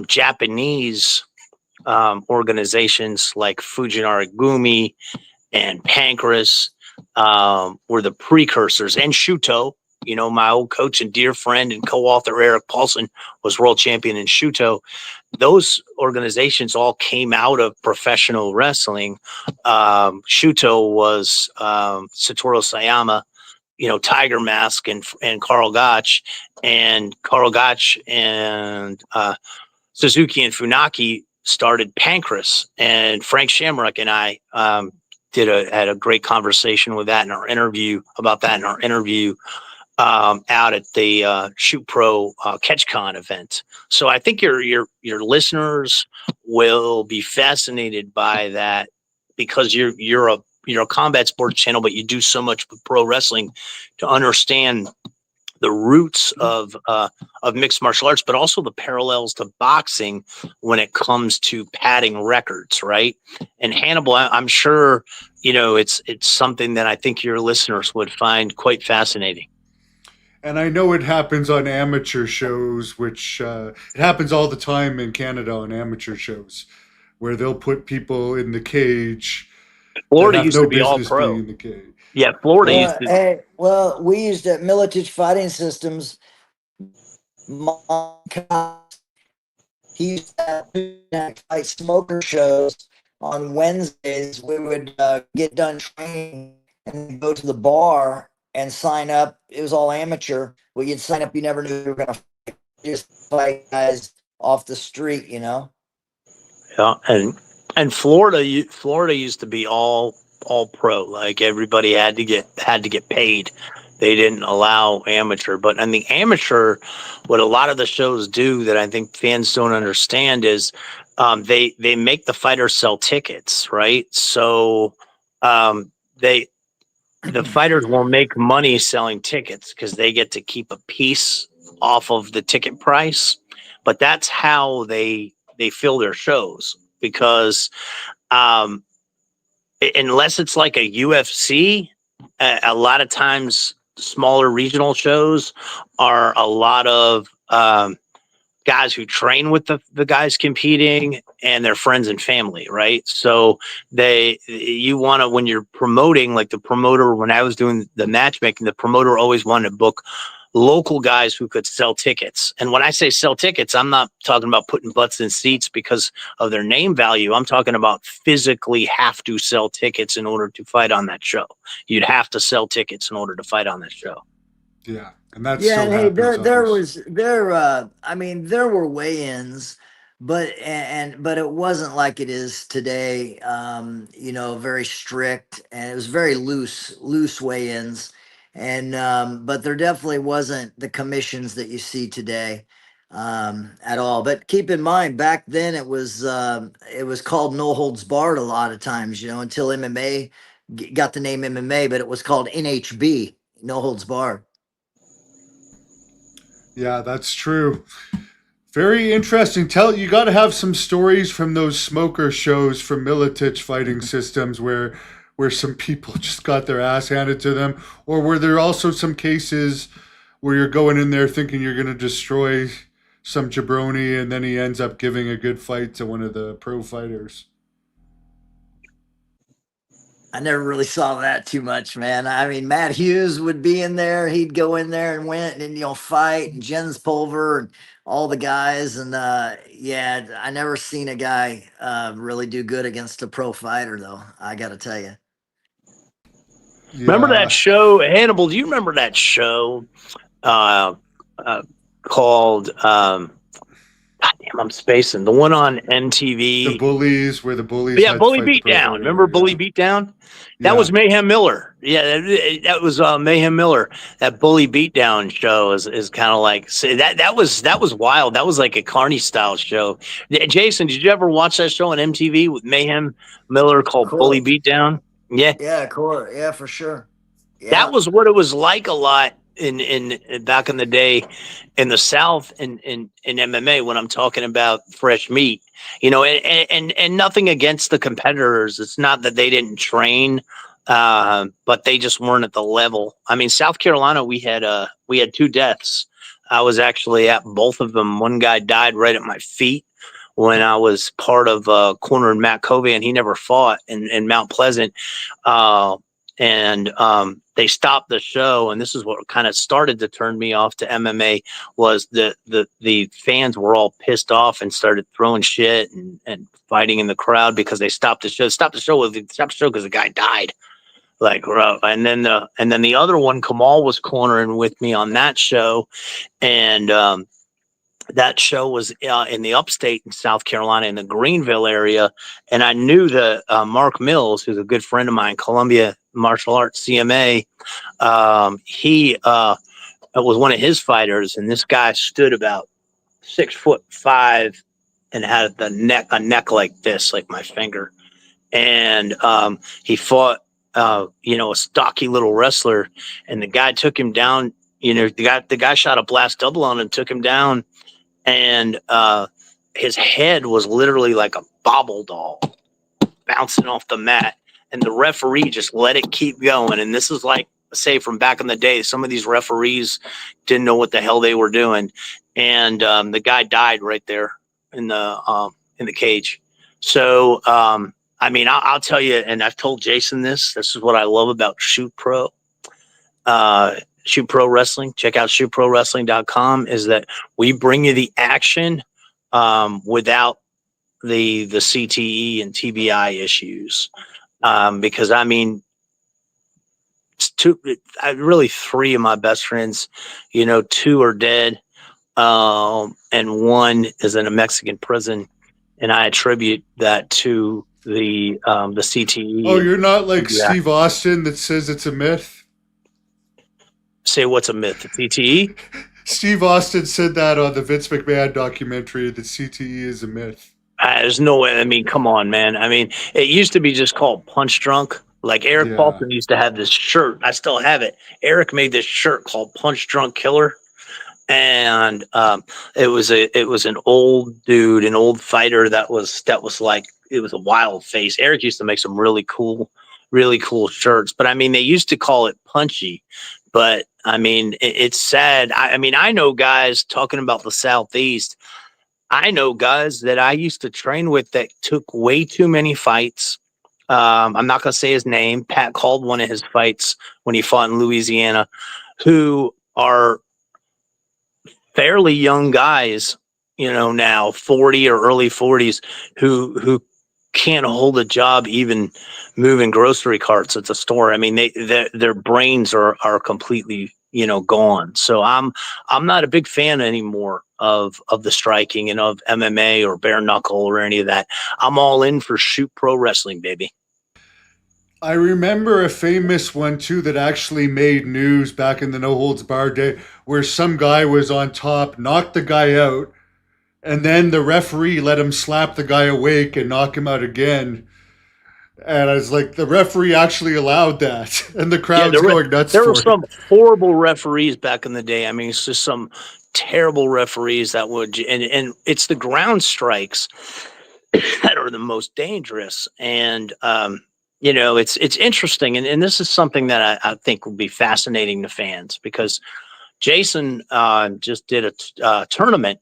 A: Japanese organizations like Fujinari Gumi and Pancras were the precursors, and Shuto. You know, my old coach and dear friend and co-author Eric Paulson was world champion in Shuto. Those organizations all came out of professional wrestling. Shuto was Satoru Sayama, you know, Tiger Mask and Karl Gotch, and Suzuki and Funaki started Pancras, and Frank Shamrock and I had a great conversation with that in our interview out at the Shoot Pro CatchCon event. So I think your listeners will be fascinated by that, because you're a combat sports channel, but you do so much with pro wrestling to understand the roots of mixed martial arts, but also the parallels to boxing when it comes to padding records, right? And Hannibal, I'm sure, you know, it's something that I think your listeners would find quite fascinating.
B: And I know it happens on amateur shows, which it happens all the time in Canada on amateur shows, where they'll put people in the cage that
A: Florida
B: have
A: used
B: no
A: to be all
B: business being
A: pro.
B: in the cage.
A: Yeah, Florida used
C: Well,
A: to.
C: hey, well, we used at Militich Fighting Systems. He used to fight smoker shows on Wednesdays. We would get done training and go to the bar and sign up. It was all amateur. Well, you'd sign up. You never knew you were going to fight. Just fight guys off the street, you know.
A: Yeah, and Florida used to be all pro. Like everybody had to get paid. They didn't allow amateur. But in the amateur, what a lot of the shows do that I think fans don't understand is they make the fighters sell tickets, right? So the fighters will make money selling tickets because they get to keep a piece off of the ticket price. But that's how they fill their shows, because um, unless it's like a UFC, a lot of times smaller regional shows are a lot of guys who train with the guys competing and their friends and family, right? So you want to, when you're promoting, like the promoter, when I was doing the matchmaking, the promoter always wanted to book local guys who could sell tickets. And when I say sell tickets, I'm not talking about putting butts in seats because of their name value. I'm talking about physically have to sell tickets in order to fight on that show. You'd have to sell tickets in order to fight on that show.
B: Yeah, and that
C: Yeah,
B: still
C: and hey,
B: happens
C: I mean, there were weigh-ins, but it wasn't like it is today. You know, very strict, and it was very loose weigh-ins, and but there definitely wasn't the commissions that you see today at all. But keep in mind, back then it was called no holds barred a lot of times. You know, until MMA got the name MMA, but it was called NHB, no holds barred.
B: Yeah, that's true. Very interesting. You got to have some stories from those smoker shows from Militich Fighting Systems where some people just got their ass handed to them, or were there also some cases where you're going in there thinking you're going to destroy some jabroni and then he ends up giving a good fight to one of the pro fighters?
C: I never really saw that too much, man. I mean, Matt Hughes would be in there. He'd go in there and win and, you know, fight, and Jens Pulver and all the guys. And yeah, I never seen a guy really do good against a pro fighter, though. I got to tell you.
A: Remember that
B: Yeah.
A: show, Hannibal? Do you remember that show uh, called God damn, I'm spacing. The one on
B: The
A: MTV.
B: bullies, where the bullies
A: Yeah,
B: had to
A: Bully
B: fight the pro
A: Beatdown.
B: fighter.
A: Remember Bully
B: Yeah.
A: Beatdown? That
B: Yeah.
A: was Mayhem Miller. Yeah, that was Mayhem Miller. That Bully Beatdown show is kind of like that was wild. That was like a Carney style show. Jason, did you ever watch that show on MTV with Mayhem Miller
C: Of
A: called Bully
C: course.
A: Beatdown? Yeah,
C: Yeah, of course. Yeah, for sure.
A: that
C: Yeah.
A: was what it was like a lot in back in the day in the South in MMA when I'm talking about fresh meat, and nothing against the competitors. It's not that they didn't train, but they just weren't at the level. I mean, South Carolina, we had two deaths. I was actually at both of them. One guy died right at my feet when I was part of cornering Matt Covey, and he never fought in Mount Pleasant. And they stopped the show, and this is what kind of started to turn me off to MMA was the fans were all pissed off and started throwing shit and fighting in the crowd because they stopped the show. Stopped the show because the guy died. Like, and then the other one, Kamal was cornering with me on that show, and that show was in the upstate in South Carolina in the Greenville area. And I knew that Mark Mills, who's a good friend of mine, Columbia Martial Arts CMA, he was one of his fighters. And this guy stood about 6'5" and had a neck like this, like my finger. And he fought, a stocky little wrestler. And the guy took him down. The guy shot a blast double on him, took him down, and his head was literally like a bobble doll bouncing off the mat, and the referee just let it keep going. And this is like, say, from back in the day, some of these referees didn't know what the hell they were doing, and the guy died right there in the cage. So I mean, I'll tell you, and I've told Jason this is what I love about Shoot Pro. Shoot Pro Wrestling. Check out shootprowrestling.com. Is that we bring you the action without the CTE and TBI issues. Because I mean, really three of my best friends, two are dead, and one is in a Mexican prison, and I attribute that to the CTE.
B: Oh,
A: and
B: you're not like
A: TBI.
B: Steve Austin that says it's a myth?
A: Say what's a myth? The CTE?
B: Steve Austin said that on the Vince McMahon documentary that CTE is a myth.
A: There's no way. I mean, come on, man. I mean, it used to be just called Punch Drunk. Like Eric
B: Yeah.
A: Paulson used to have this shirt. I still have it. Eric made this shirt called Punch Drunk Killer, and it was an old dude, an old fighter that was like, it was a wild face. Eric used to make some really cool shirts, but I mean, they used to call it Punchy. But I mean, it's sad. I mean, I know guys talking about the Southeast. I know guys that I used to train with that took way too many fights. I'm not going to say his name. Pat called one of his fights when he fought in Louisiana, who are fairly young guys, now 40 or early 40s, who can't hold a job even moving grocery carts at the store. I mean, their brains are completely, gone. So I'm not a big fan anymore of the striking and of MMA or bare knuckle or any of that. I'm all in for Shoot Pro Wrestling, baby.
B: I remember a famous one too that actually made news back in the No Holds Barred day, where some guy was on top, knocked the guy out, and then the referee let him slap the guy awake and knock him out again. And I was like, the referee actually allowed that, and the crowd's going nuts.
A: There were some horrible referees back in the day. I mean, it's just some terrible referees that would, and it's the ground strikes that are the most dangerous. And it's interesting, and this is something that I think will be fascinating to fans, because Jason just did a tournament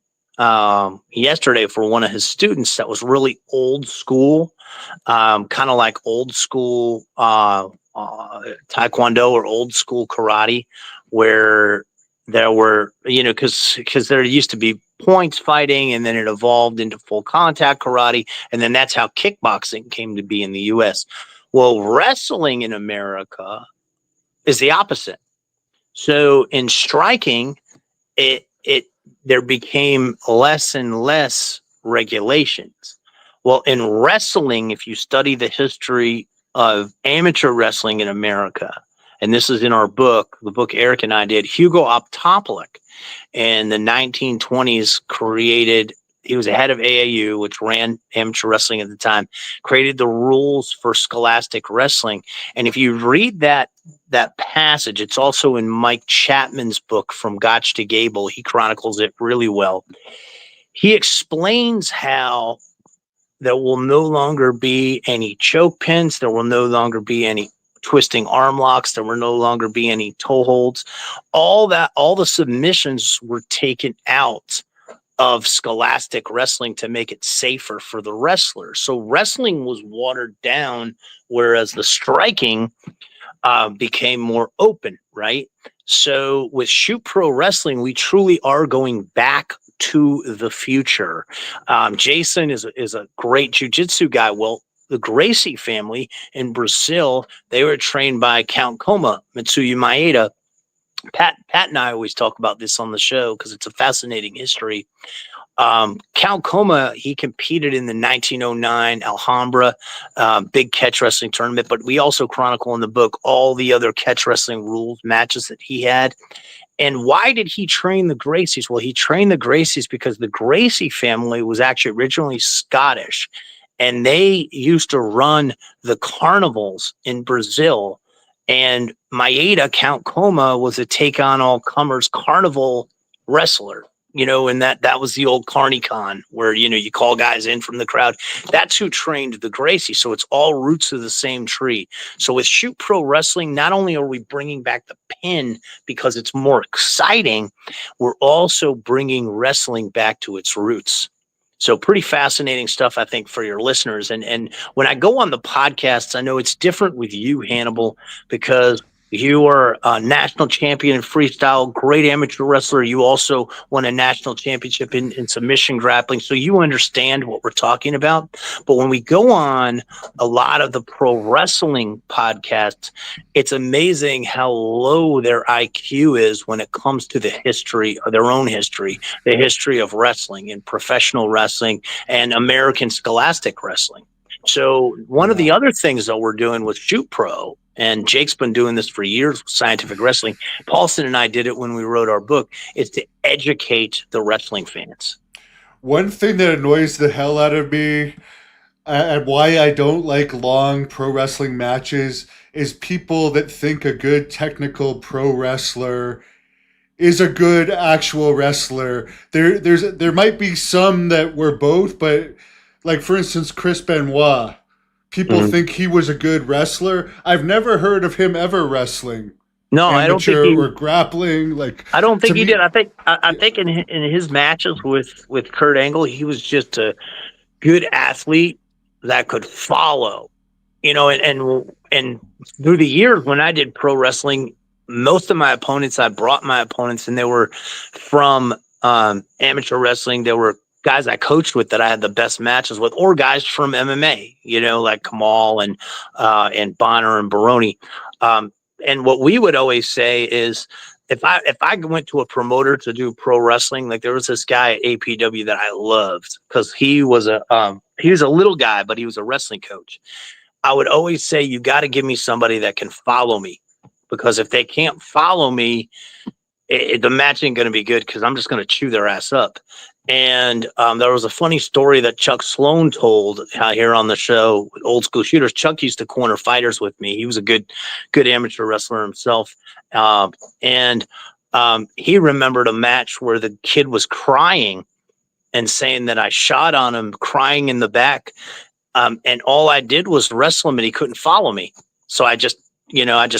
A: yesterday for one of his students that was really old school, kind of like old school Taekwondo or old school karate, where there were, because there used to be points fighting, and then it evolved into full contact karate, and then that's how kickboxing came to be in the U.S. Well, wrestling in America is the opposite. So in striking, it there became less and less regulations. Well, in wrestling, if you study the history of amateur wrestling in America, and this is in our book, the book Eric and I did, Hugo Optopolik in the 1920s created, he was the head of AAU, which ran amateur wrestling at the time, created the rules for scholastic wrestling. And if you read that passage, it's also in Mike Chapman's book, From Gotch to Gable. He chronicles it really well. He explains how there will no longer be any choke pins. There will no longer be any twisting arm locks. There will no longer be any toe holds. All the submissions were taken out of scholastic wrestling to make it safer for the wrestlers. So wrestling was watered down, whereas the striking became more open, right? So with Shoot Pro Wrestling, we truly are going back to the future. Jason is a great jiu-jitsu guy. Well, the Gracie family in Brazil, they were trained by Count Koma, Mitsuya Maeda. Pat and I always talk about this on the show because it's a fascinating history. Count Koma, he competed in the 1909 Alhambra big catch wrestling tournament, but we also chronicle in the book all the other catch wrestling rules matches that he had. And why did he train the Gracies? Well, he trained the Gracies because the Gracie family was actually originally Scottish, and they used to run the carnivals in Brazil. And Maeda, Count Koma, was a take-on-all-comers carnival wrestler, and that was the old CarnyCon where, you call guys in from the crowd. That's who trained the Gracie. So it's all roots of the same tree. So with Shoot Pro Wrestling, not only are we bringing back the pin because it's more exciting, we're also bringing wrestling back to its roots. So pretty fascinating stuff, I think, for your listeners. And when I go on the podcasts, I know it's different with you, Hannibal, because you are a national champion in freestyle, great amateur wrestler. You also won a national championship in submission grappling. So you understand what we're talking about. But when we go on a lot of the pro wrestling podcasts, it's amazing how low their IQ is when it comes to the history of their own history, the history of wrestling and professional wrestling and American scholastic wrestling. So one of the other things that we're doing with Shoot Pro, and Jake's been doing this for years with scientific wrestling, Paulson and I did it when we wrote our book, is to educate the wrestling fans.
B: One thing that annoys the hell out of me and why I don't like long pro wrestling matches is people that think a good technical pro wrestler is a good actual wrestler. There might be some that were both, but like for instance, Chris Benoit. People think he was a good wrestler. I've never heard of him ever wrestling.
A: No, I don't think he
B: or grappling.
A: I don't think he did. I think in his matches with Kurt Angle, he was just a good athlete that could follow. And through the years when I did pro wrestling, most of my opponents, I brought my opponents, and they were from amateur wrestling. They were guys I coached with that I had the best matches with, or guys from MMA, like Kamal and Bonner and Baroni. And what we would always say is, if I went to a promoter to do pro wrestling, like there was this guy at APW that I loved because he was a little guy, but he was a wrestling coach. I would always say, you got to give me somebody that can follow me, because if they can't follow me, the match ain't going to be good, because I'm just going to chew their ass up. And there was a funny story that Chuck Sloan told here on the show with Old School Shooters. Chuck used to corner fighters with me. He was a good amateur wrestler himself. And he remembered a match where the kid was crying and saying that I shot on him, crying in the back. And all I did was wrestle him, and he couldn't follow me. So I just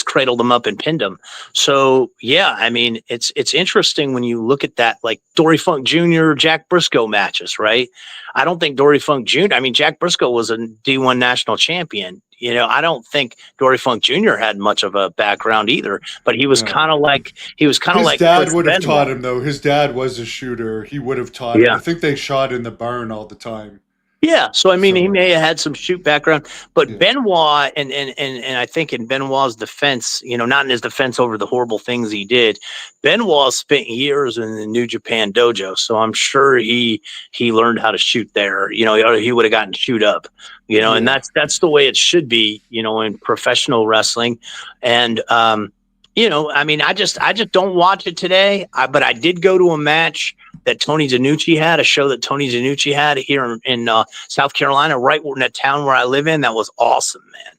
A: cradled him up and pinned him. So yeah, I mean, it's interesting when you look at that, like Dory Funk Jr., Jack Briscoe matches, right? I don't think Dory Funk Jr. I mean, Jack Briscoe was a D1 national champion. I don't think Dory Funk Jr. had much of a background either, but he was kind of like
B: his dad would have taught him, though. His dad was a shooter. He would have taught him. I think they shot in the barn all the time.
A: Yeah, so I mean, he
B: So,
A: may have had some shoot background, but
B: yeah.
A: Benoit, and I think in Benoit's defense, not in his defense over the horrible things he did, Benoit spent years in the New Japan dojo, so I'm sure he learned how to shoot there. Or he would have gotten shoot up. And
B: Yeah.
A: that's the way it should be. In professional wrestling, and I mean, I just don't watch it today. But I did go to a match that Tony DiNucci had, a show that Tony DiNucci had here in South Carolina, right in that town where I live in. That was awesome, man.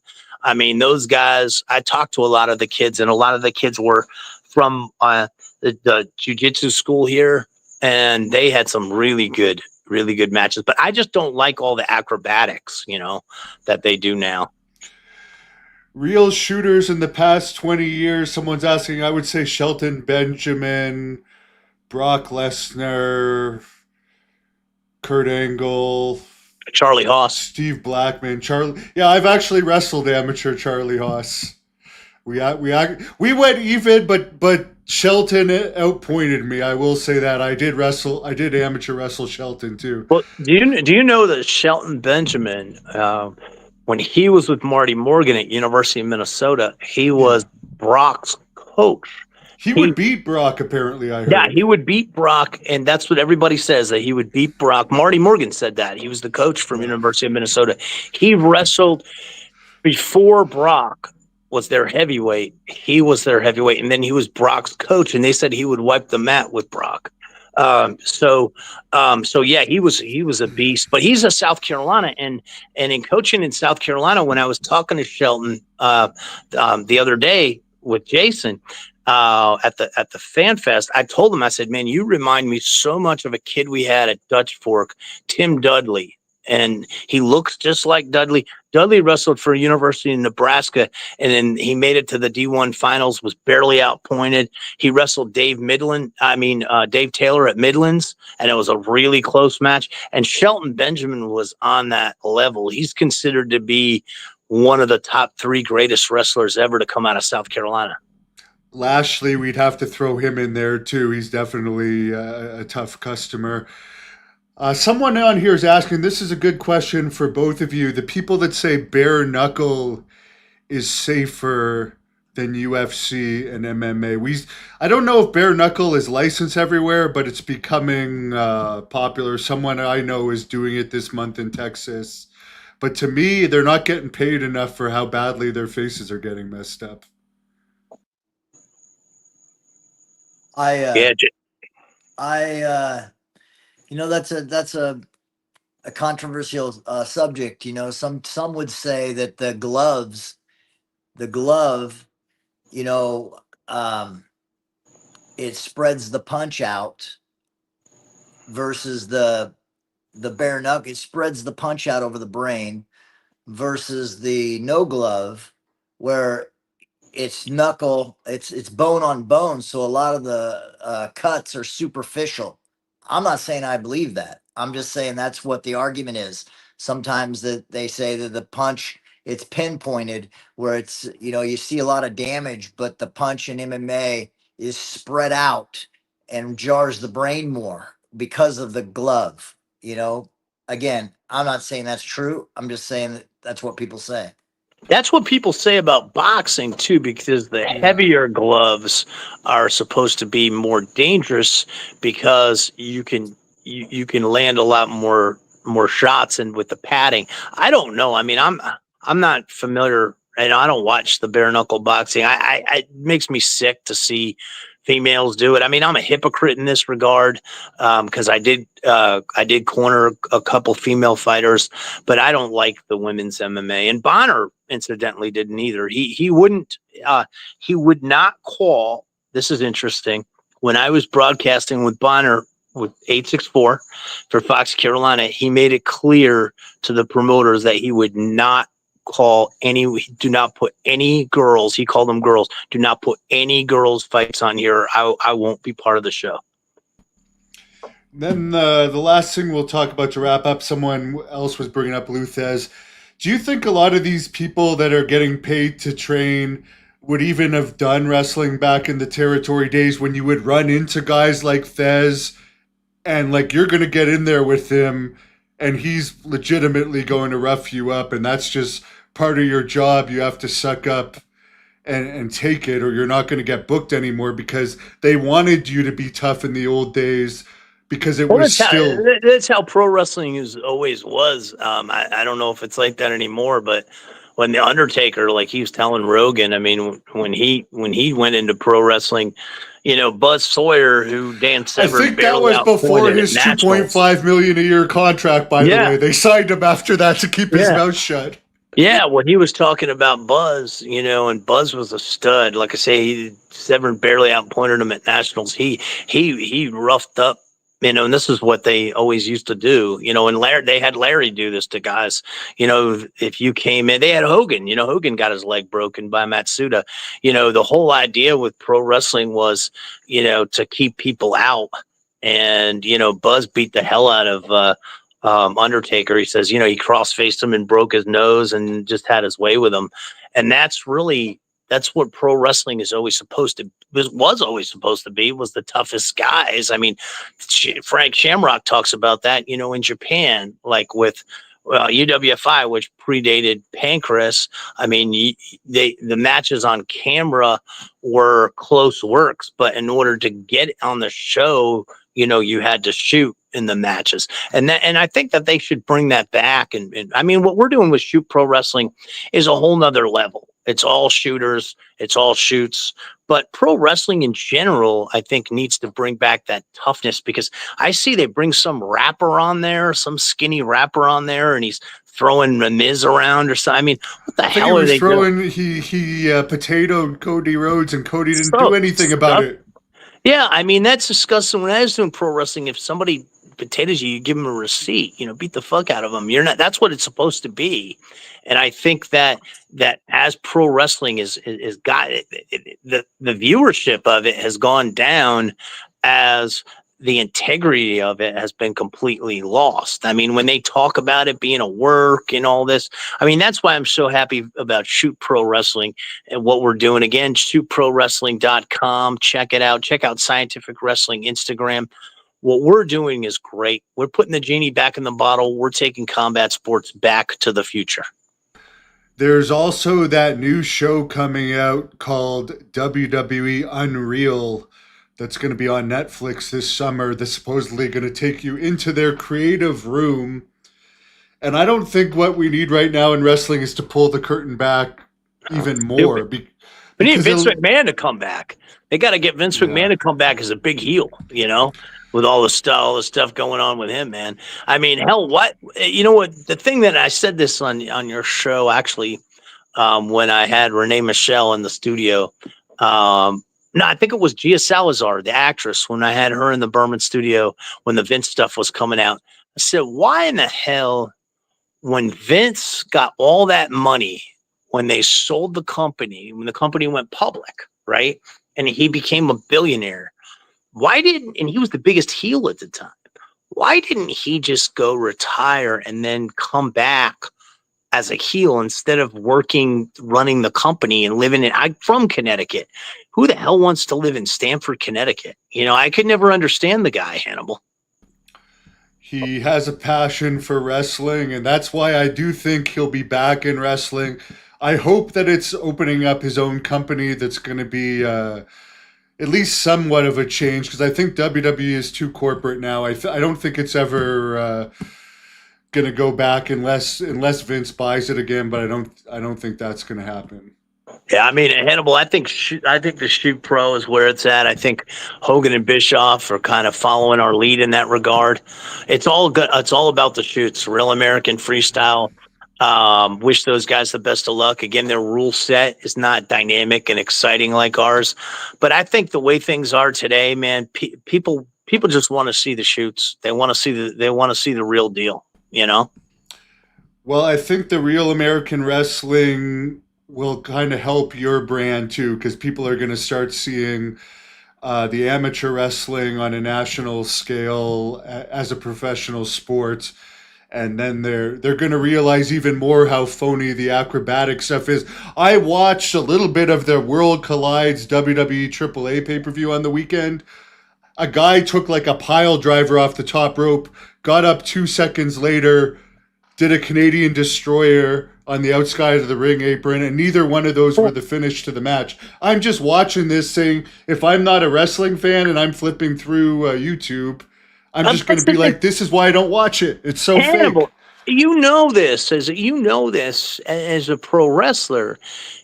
A: I mean, those guys, I talked to a lot of the kids, and a lot of the kids were from the jiu-jitsu school here, and they had some really good matches. But I just don't like all the acrobatics, that they do now.
B: Real shooters in the past 20 years, someone's asking, I would say Shelton Benjamin, Brock Lesnar, Kurt Angle,
A: Charlie Haas.
B: Steve Blackman, Charlie. Yeah, I've actually wrestled amateur Charlie Haas. We went even, but Shelton outpointed me. I will say that I did wrestle. I did amateur wrestle Shelton too.
A: Well, do you know that Shelton Benjamin, when he was with Marty Morgan at University of Minnesota, he was Brock's coach.
B: He would beat Brock, apparently, I heard.
A: Yeah, he would beat Brock, and that's what everybody says, that he would beat Brock. Marty Morgan said that. He was the coach from University of Minnesota. He wrestled before Brock was their heavyweight. He was their heavyweight, and then he was Brock's coach, and they said he would wipe the mat with Brock. So yeah, he was a beast. But he's a South Carolina, and in coaching in South Carolina, when I was talking to Shelton the other day with Jason at the Fan Fest, I told him, I said, man, you remind me so much of a kid we had at Dutch Fork, Tim Dudley. And he looks just like Dudley. Dudley wrestled for University of Nebraska, and then he made it to the D1 finals, was barely outpointed. He wrestled Dave Taylor at Midlands, and it was a really close match. And Shelton Benjamin was on that level. He's considered to be one of the top 3 greatest wrestlers ever to come out of South Carolina.
B: Lashley, we'd have to throw him in there too. He's definitely a tough customer. Someone on here is asking, this is a good question for both of you. The people that say bare knuckle is safer than UFC and MMA. I don't know if bare knuckle is licensed everywhere, but it's becoming popular. Someone I know is doing it this month in Texas. But to me, they're not getting paid enough for how badly their faces are getting messed up.
C: That's a controversial subject. Some would say that the glove, it spreads the punch out versus the bare knuckle. It spreads the punch out over the brain versus the no glove, where it's knuckle, it's bone on bone. So a lot of the cuts are superficial. I'm not saying I believe that. I'm just saying that's what the argument is. Sometimes that they say that the punch, it's pinpointed, where it's, you see a lot of damage, but the punch in MMA is spread out and jars the brain more because of the glove. Again, I'm not saying that's true. I'm just saying that's what people say.
A: That's what people say about boxing too, because the heavier gloves are supposed to be more dangerous because you can land a lot more shots, and with the padding. I don't know. I mean, I'm not familiar, and I don't watch the bare knuckle boxing. It makes me sick to see females do it. I mean, I'm a hypocrite in this regard because I did corner a couple female fighters, but I don't like the women's MMA. And Bonner, incidentally, didn't either. He would not call. This is interesting. When I was broadcasting with Bonner with 864 for Fox Carolina, he made it clear to the promoters that he would not do not put any girls, he called them girls, do not put any girls fights on here. I won't be part of the show.
B: Then the last thing we'll talk about to wrap up, someone else was bringing up Luthez. Do you think a lot of these people that are getting paid to train would even have done wrestling back in the territory days, when you would run into guys like Thez and like you're going to get in there with him and he's legitimately going to rough you up, and that's just part of your job. You have to suck up and take it, or you're not going to get booked anymore, because they wanted you to be tough in the old days because it
A: Well,
B: was still.
A: that's how pro wrestling is always was. I don't know if it's like that anymore, but when the Undertaker, like he was telling Rogan, I mean, when he went into pro wrestling, Buzz Sawyer, who Dan
B: I
A: Severn
B: think that
A: barely
B: was before
A: outpointed at
B: his
A: nationals.
B: $2.5 million a year contract, by the
A: Yeah,
B: way. They signed him after that to keep his
A: yeah.
B: mouth shut.
A: Yeah, well, he was talking about Buzz, and Buzz was a stud. Like I say, Severn barely outpointed him at nationals. He roughed up, and this is what they always used to do, and they had Larry do this to guys. If you came in, they had Hogan. Hogan got his leg broken by Matsuda. The whole idea with pro wrestling was, to keep people out, and Buzz beat the hell out of Undertaker. He says, he cross-faced him and broke his nose and just had his way with him. And that's what pro wrestling is always supposed to was always supposed to be, was the toughest guys. I mean, Frank Shamrock talks about that, in Japan, like with UWFI, which predated Pancrase. I mean, the matches on camera were close works, but in order to get on the show, you had to shoot in the matches, and I think that they should bring that back. And I mean, what we're doing with Shoot Pro Wrestling is a whole nother level. It's all shooters, it's all shoots, but pro wrestling in general, I think, needs to bring back that toughness, because I see they bring some rapper on there, some skinny rapper on there, and he's throwing the Miz around or something. I mean, what the
B: I think he
A: hell are
B: was
A: they doing?
B: throwing, he potatoed Cody Rhodes, and Cody didn't do
A: So,
B: anything about
A: stuff.
B: it.
A: Yeah, I mean, that's disgusting. When I was doing pro wrestling, if somebody potatoes you, you give them a receipt, beat the fuck out of them. You're not, that's what it's supposed to be. And I think that as pro wrestling is got the viewership of it has gone down, as the integrity of it has been completely lost. I mean, when they talk about it being a work and all this, I mean, that's why I'm so happy about Shoot Pro Wrestling and what we're doing. Again, shootprowrestling.com. Check it out. Check out Scientific Wrestling Instagram. What we're doing is great. We're putting the genie back in the bottle. We're taking combat sports back to the future.
B: There's also that new show coming out called WWE Unreal that's going to be on Netflix this summer, that's supposedly going to take you into their creative room. And I don't think what we need right now in wrestling is to pull the curtain back even more.
A: We need
B: Because
A: Vince McMahon to come back. They got to get Vince McMahon to come back as a big heel, with all the stuff going on with him, man. I mean, hell, what the thing that I said this on your show, actually, when I had Renee Michelle in the studio. No, I think it was Gia Salazar, the actress, when I had her in the Berman studio when the Vince stuff was coming out. I said, why in the hell, when Vince got all that money, when they sold the company, when the company went public, right? And he became a billionaire, and he was the biggest heel at the time. Why didn't he just go retire and then come back as a heel instead of running the company and living in? I'm from Connecticut. Who the hell wants to live in Stamford, Connecticut? I could never understand the guy, Hannibal.
B: he has a passion for wrestling, and that's why I do think he'll be back in wrestling. I hope that it's opening up his own company that's going to be at least somewhat of a change, because I think WWE is too corporate now. I don't think it's ever going to go back unless Vince buys it again. But I don't think that's going to happen.
A: Yeah, I mean, Hannibal, I think the Shoot Pro is where it's at. I think Hogan and Bischoff are kind of following our lead in that regard. It's all good. It's all about the shoots, real American freestyle. Wish those guys the best of luck. Again, their rule set is not dynamic and exciting like ours, but I think the way things are today, man, people just want to see the shoots. They want to see the real deal.
B: Well, I think the real American wrestling will kind of help your brand too, because people are going to start seeing the amateur wrestling on a national scale as a professional sport. And then they're going to realize even more how phony the acrobatic stuff is. I watched a little bit of the World Collides WWE AAA pay-per-view on the weekend. a guy took like a pile driver off the top rope, got up 2 seconds later, did a Canadian destroyer on the outside of the ring apron, and neither one of those were the finish to the match. I'm just watching this saying, if I'm not a wrestling fan and I'm flipping through YouTube, I'm just going to be like, this is why I don't watch it. It's so
A: Hannibal,
B: fake.
A: you know this as a pro wrestler.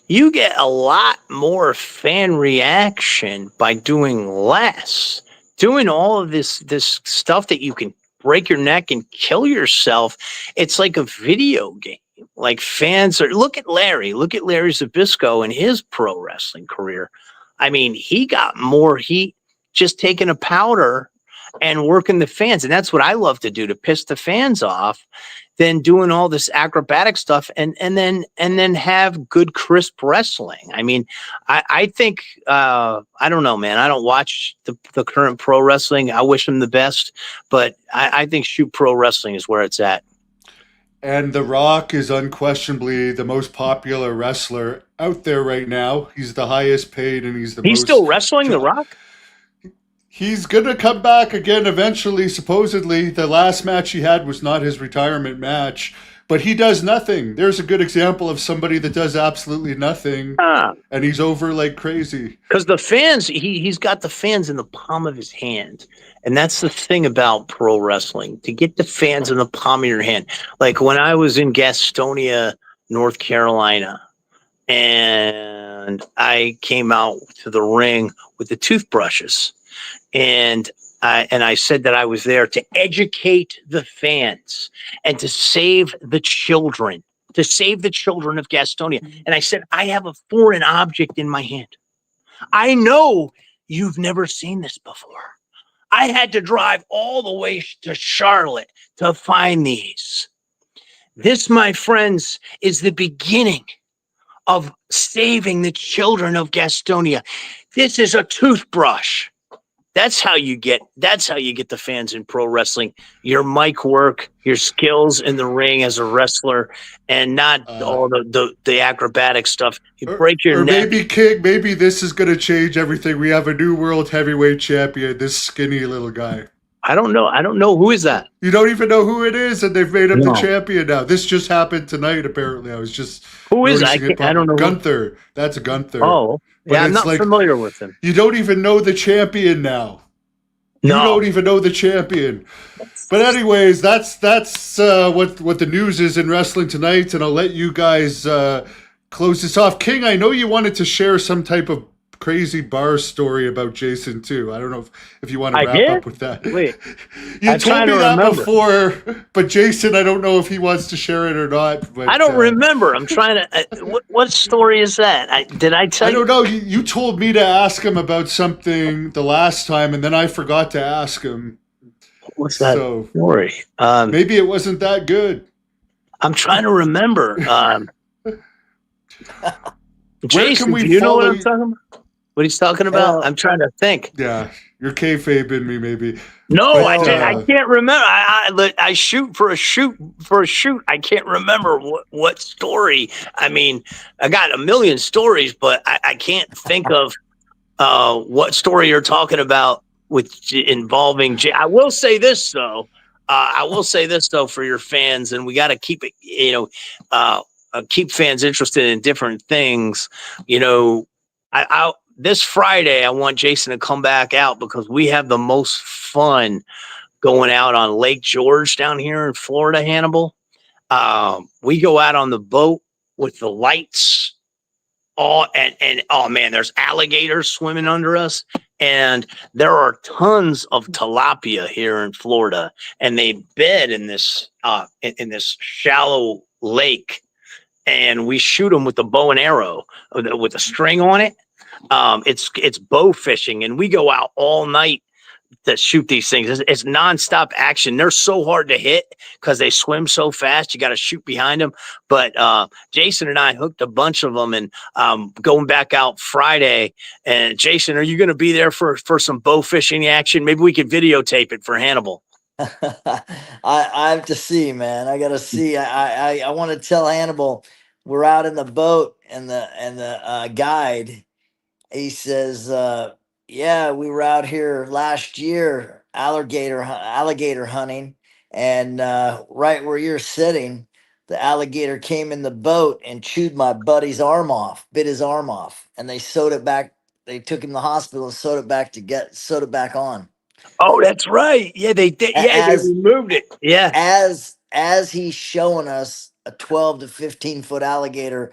A: You get a lot more fan reaction by doing less. Doing all of this stuff that you can break your neck and kill yourself. It's like a video game. Like fans are look at Larry Zbyszko and his pro wrestling career. I mean, he got more heat just taking a powder and working the fans. And that's what I love to do, to piss the fans off, than doing all this acrobatic stuff and then have good crisp wrestling. I mean, I think I don't know, man. I don't watch the current pro wrestling. I wish them the best, but I think shoot pro wrestling is where it's at.
B: And The Rock is unquestionably the most popular wrestler out there right now. He's the highest paid, and he's
A: still wrestling, The Rock?
B: He's going to come back again eventually, supposedly. The last match he had was not his retirement match, but he does nothing. There's a good example of somebody that does absolutely nothing, and he's over like crazy.
A: Because the fans, he's got the fans in the palm of his hand. And that's the thing about pro wrestling, to get the fans in the palm of your hand. Like when I was in Gastonia, North Carolina, and I came out to the ring with the toothbrushes. And I said that I was there to educate the fans and to save the children of Gastonia. And I said, I have a foreign object in my hand. I know you've never seen this before. I had to drive all the way to Charlotte to find these. This, my friends, is the beginning of saving the children of Gastonia. This is a toothbrush. That's how you get the fans in pro wrestling. Your mic work, your skills in the ring as a wrestler, and not all the acrobatic stuff. You break your neck.
B: Maybe, King, maybe this is going to change everything. We have a new world heavyweight champion, this skinny little guy.
A: I don't know. Who is that?
B: You don't even know who it is, and they've made him the champion now. This just happened tonight, apparently. I was just
A: Who is it? I don't know.
B: Gunther. That's Gunther.
A: Oh, but yeah, I'm not familiar with him.
B: You don't even know the champion now. No. You don't even know the champion. But anyways, that's what the news is in wrestling tonight, and I'll let you guys close this off. King, I know you wanted to share some type of crazy bar story about Jason too. I don't know if you want to wrap up with that.
A: Wait,
B: you told me that before, but Jason, I don't know if he wants to share it or not. But,
A: I don't remember. I'm trying to. What story is that? Did I tell you?
B: I don't know. You told me to ask him about something the last time, and then I forgot to ask him.
A: What's that story?
B: Maybe it wasn't that good.
A: I'm trying to remember. Jason,
B: do
A: you know what I'm talking about? What he's talking about? I'm trying to think.
B: Yeah, you're kayfabing me, maybe.
A: No, but, I can't remember. I shoot for a shoot. I can't remember what story. I mean, I got a million stories, but I can't think of what story you're talking about involving Jay. I will say this though. For your fans, and we got to keep it. Keep fans interested in different things. This Friday, I want Jason to come back out because we have the most fun going out on Lake George down here in Florida, Hannibal. We go out on the boat with the lights, and oh man, there's alligators swimming under us, and there are tons of tilapia here in Florida, and they bed in this shallow lake, and we shoot them with the bow and arrow with a string on it. It's bow fishing, and we go out all night to shoot these things. It's nonstop action. They're so hard to hit because they swim so fast. You got to shoot behind them. But Jason and I hooked a bunch of them, and going back out Friday. And Jason, are you going to be there for some bow fishing action? Maybe we could videotape it for Hannibal.
C: I have to see, man. I got to see. I want to tell Hannibal we're out in the boat, and the guide. He says, Yeah, we were out here last year alligator hunting, and right where you're sitting, the alligator came in the boat and chewed my buddy's arm off, bit his arm off, and they sewed it back. They took him to the hospital and sewed it back on.
A: Oh, that's right. Yeah, they did. Yeah, they
C: As
A: removed it. Yeah.
C: as he's showing us a 12 to 15 foot alligator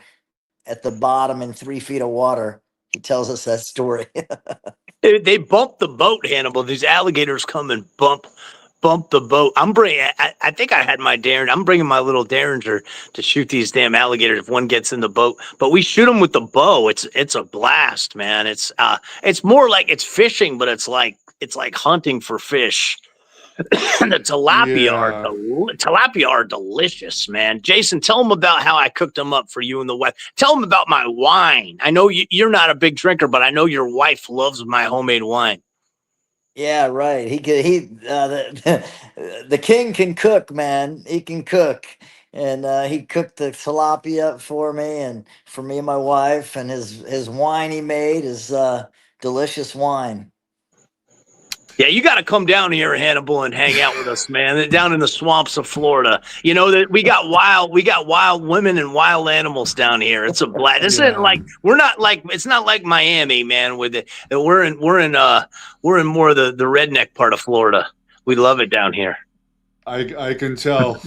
C: at the bottom in 3 feet of water, he tells us that story.
A: They bump the boat, Hannibal. These alligators come and bump the boat. I think I had my Derringer. I'm bringing my little Derringer to shoot these damn alligators if one gets in the boat. But we shoot them with the bow. It's a blast, man. It's more like it's fishing, but it's like hunting for fish. And the
B: Yeah.
A: tilapia are delicious, man. Jason, tell them about how I cooked them up for you and the wife. Tell them about my wine. I know you're not a big drinker, but I know your wife loves my homemade wine.
C: Yeah, right. The king can cook, man. He can cook, and he cooked the tilapia up for me and for me and my wife. And his wine he made is delicious wine.
A: Yeah, you got to come down here, Hannibal, and hang out with us, man. Down in the swamps of Florida, you know that we got wild women and wild animals down here. It's a blast. This isn't
B: Yeah.
A: like it's not like Miami, man. With it, we're in more of the redneck part of Florida. We love it down here.
B: I can tell.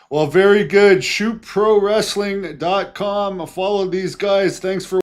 B: Well, very good. ShootProWrestling.com. Follow these guys. Thanks for